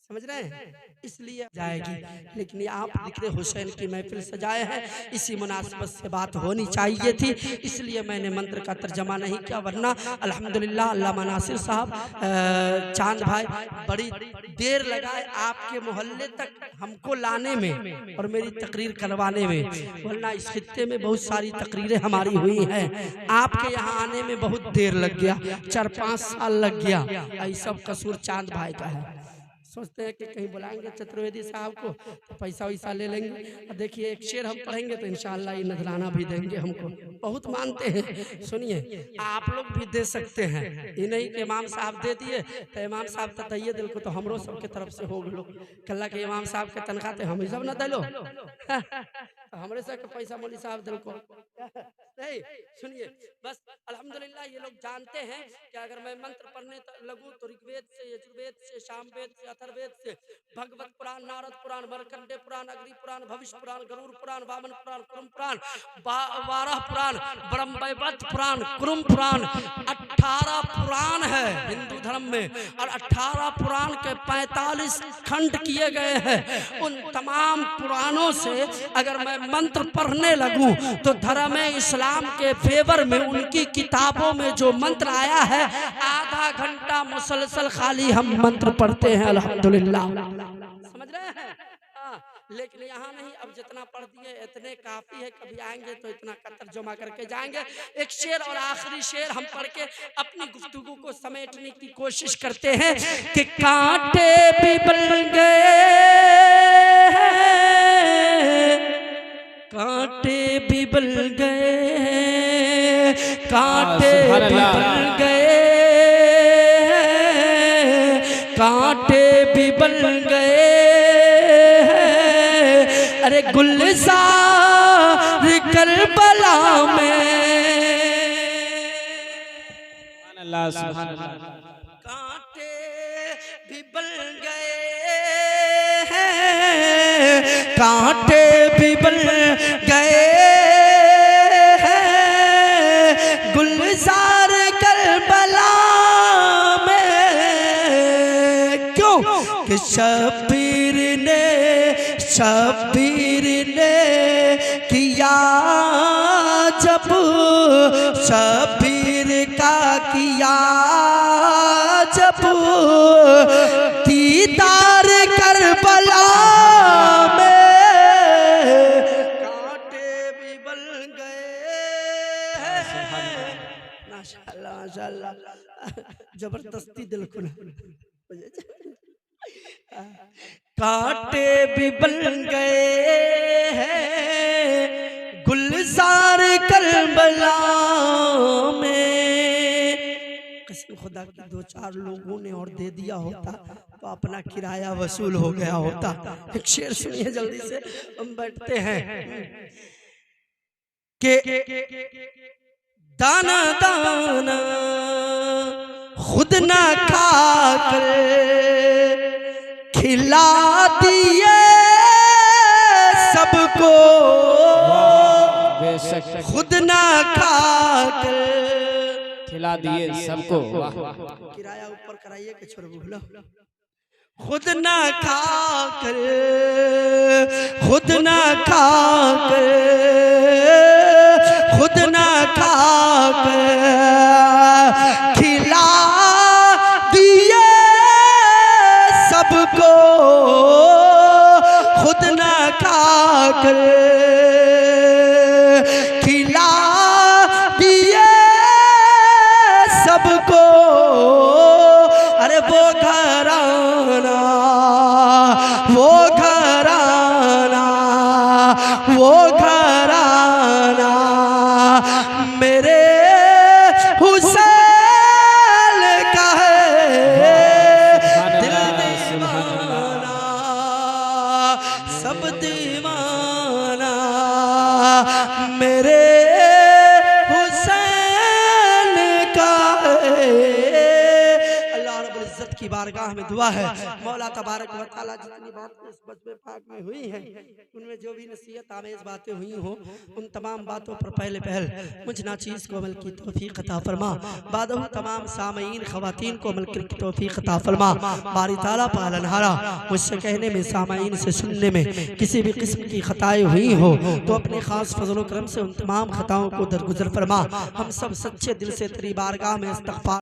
S1: समझ रहे हैं, इसलिए जाएगी। लेकिन ये आप जिक्र हुसैन की महफिल सजाए हैं, इसी मुनासिबत से बात होनी चाहिए थी, इसलिए मैंने मंत्र का तर्जमा नहीं किया, वरना अल्हम्दुलिल्लाह अल्लामा नासिर साहब चांद भाई बड़ी देर लगाए आपके मोहल्ले तक हमको लाने में और मेरी तकरीर करवाने में, वरना इस खित्ते में बहुत सारी तकरीरें हमारी हुई हैं, आपके यहाँ आने में बहुत देर लग गया, 4-5 साल लग गया। यही सब कसूर चांद भाई का है। सोचते हैं कि कहीं बुलाएंगे चतुर्वेदी साहब को तो पैसा वैसा ले लेंगे, और देखिए एक शेर हम पढ़ेंगे तो इंशाअल्लाह ये नजराना भी देंगे, हमको बहुत मानते हैं। सुनिए आप लोग भी दे सकते हैं, ये नहीं कि इमाम साहब दे दिए तो इमाम साहब तो दैये दिल को, तो हमरो सबके तरफ से हो गलो कल्ला के इमाम साहब के तनख्वाह तो हम सब न दिलो तो हमरे से पैसा मौली साहब दिल को नहीं। सुनिए बस अल्हम्दुलिल्लाह ये लोग जानते हैं कि अगर मैं मंत्र पढ़ने लगूं तो ऋग्वेद से, यजुर्वेद से, सामवेद से, अथर्ववेद से, भगवत पुराण, नारद पुराण, मरकंडे पुराण, अग्नि पुराण, भविष्य पुराण, गरुड़ पुराण, वामन पुराण, कुरुम पुराण, 12 पुराण, ब्रह्मवैवर्त पुराण, कुरुम पुराण, 18 पुराण पुराण है हिंदू धर्म में और 18 पुराण के 45 खंड किए गए हैं। उन तमाम पुराणों से अगर मैं मंत्र पढ़ने लगूं तो धर्म इस्लाम के फेवर में उनकी किताबों में जो मंत्र आया है, आधा घंटा मुसलसल खाली हम मंत्र पढ़ते हैं अल्हम्दुलिल्लाह। समझ रहे हैं? लेकिन यहाँ नहीं, अब जितना पढ़ दिए इतने काफी है। कभी आएंगे तो इतना कतर जमा करके जाएंगे। एक शेर और आखिरी शेर हम पढ़ के अपनी गुफ्तगू को समेटने की कोशिश करते हैं कि कांटे पिघल गए, कांटे पिघल गए, कांटे पिघल गए, कांटे पिघल गए, अरे गुलजार करबला में, कांटे पिघल गए हैं, कांटे पिघल गए हैं, गुलजार करबला में। क्यों कि शब्बीर ने किया जब, शब्बीर का किया जब दीदार करबला में, कांटे पिघल गए हैं। माशाअल्लाह माशाअल्लाह, जबरदस्ती दिल खुला। कांटे पिघल गए हैं गुलजार करबला में। कसम खुदा की 2-4 लोगों ने और दे दिया होता तो अपना किराया वसूल हो गया होता। एक शेर सुनिए जल्दी से, हम बैठते हैं कि दाना दाना खुद ना खाकर खिला दिए सबको, खुद ना खाकर
S2: खिला दिए सबको।
S1: किराया ऊपर कराइए कि छोड़ बोलो। खुद ना खाकर, खुद ना खाकर, खुद ना खाकर खिला दिए सबको, खुद ना खाकर खिला दिए सबको। अरे वो घराना, वो घराना, वो घराना मेरे हुसैन का है, दिल दीवाना सब दीवाना मेरे हुसैन का है। अल्लाह रब्बुल इज्जत की बारगाह में दुआ है, मौला तबारक व तआला जितनी बातें इस मजमे पाक में हुई हैं, उनमें जो भी नसीहत आमेज बातें हुई हो, उन तमाम बातों पर पहले पहल मुझ नाचीज़ को अमल की तौफीक अता फरमा। बादहू तमाम सामईन ख़वातीन को अमल की तौफीक अता फरमा। बारी ताला पालनहारा मुझसे कहने में, सामईन से सुनने में किसी भी किस्म की खताएं हुई हो तो अपने खास फजल करम से उन तमाम खताओं को दरगुजर फरमा। हम सब सच्चे दिल से तेरी बारगाह में इस्तग़फ़ार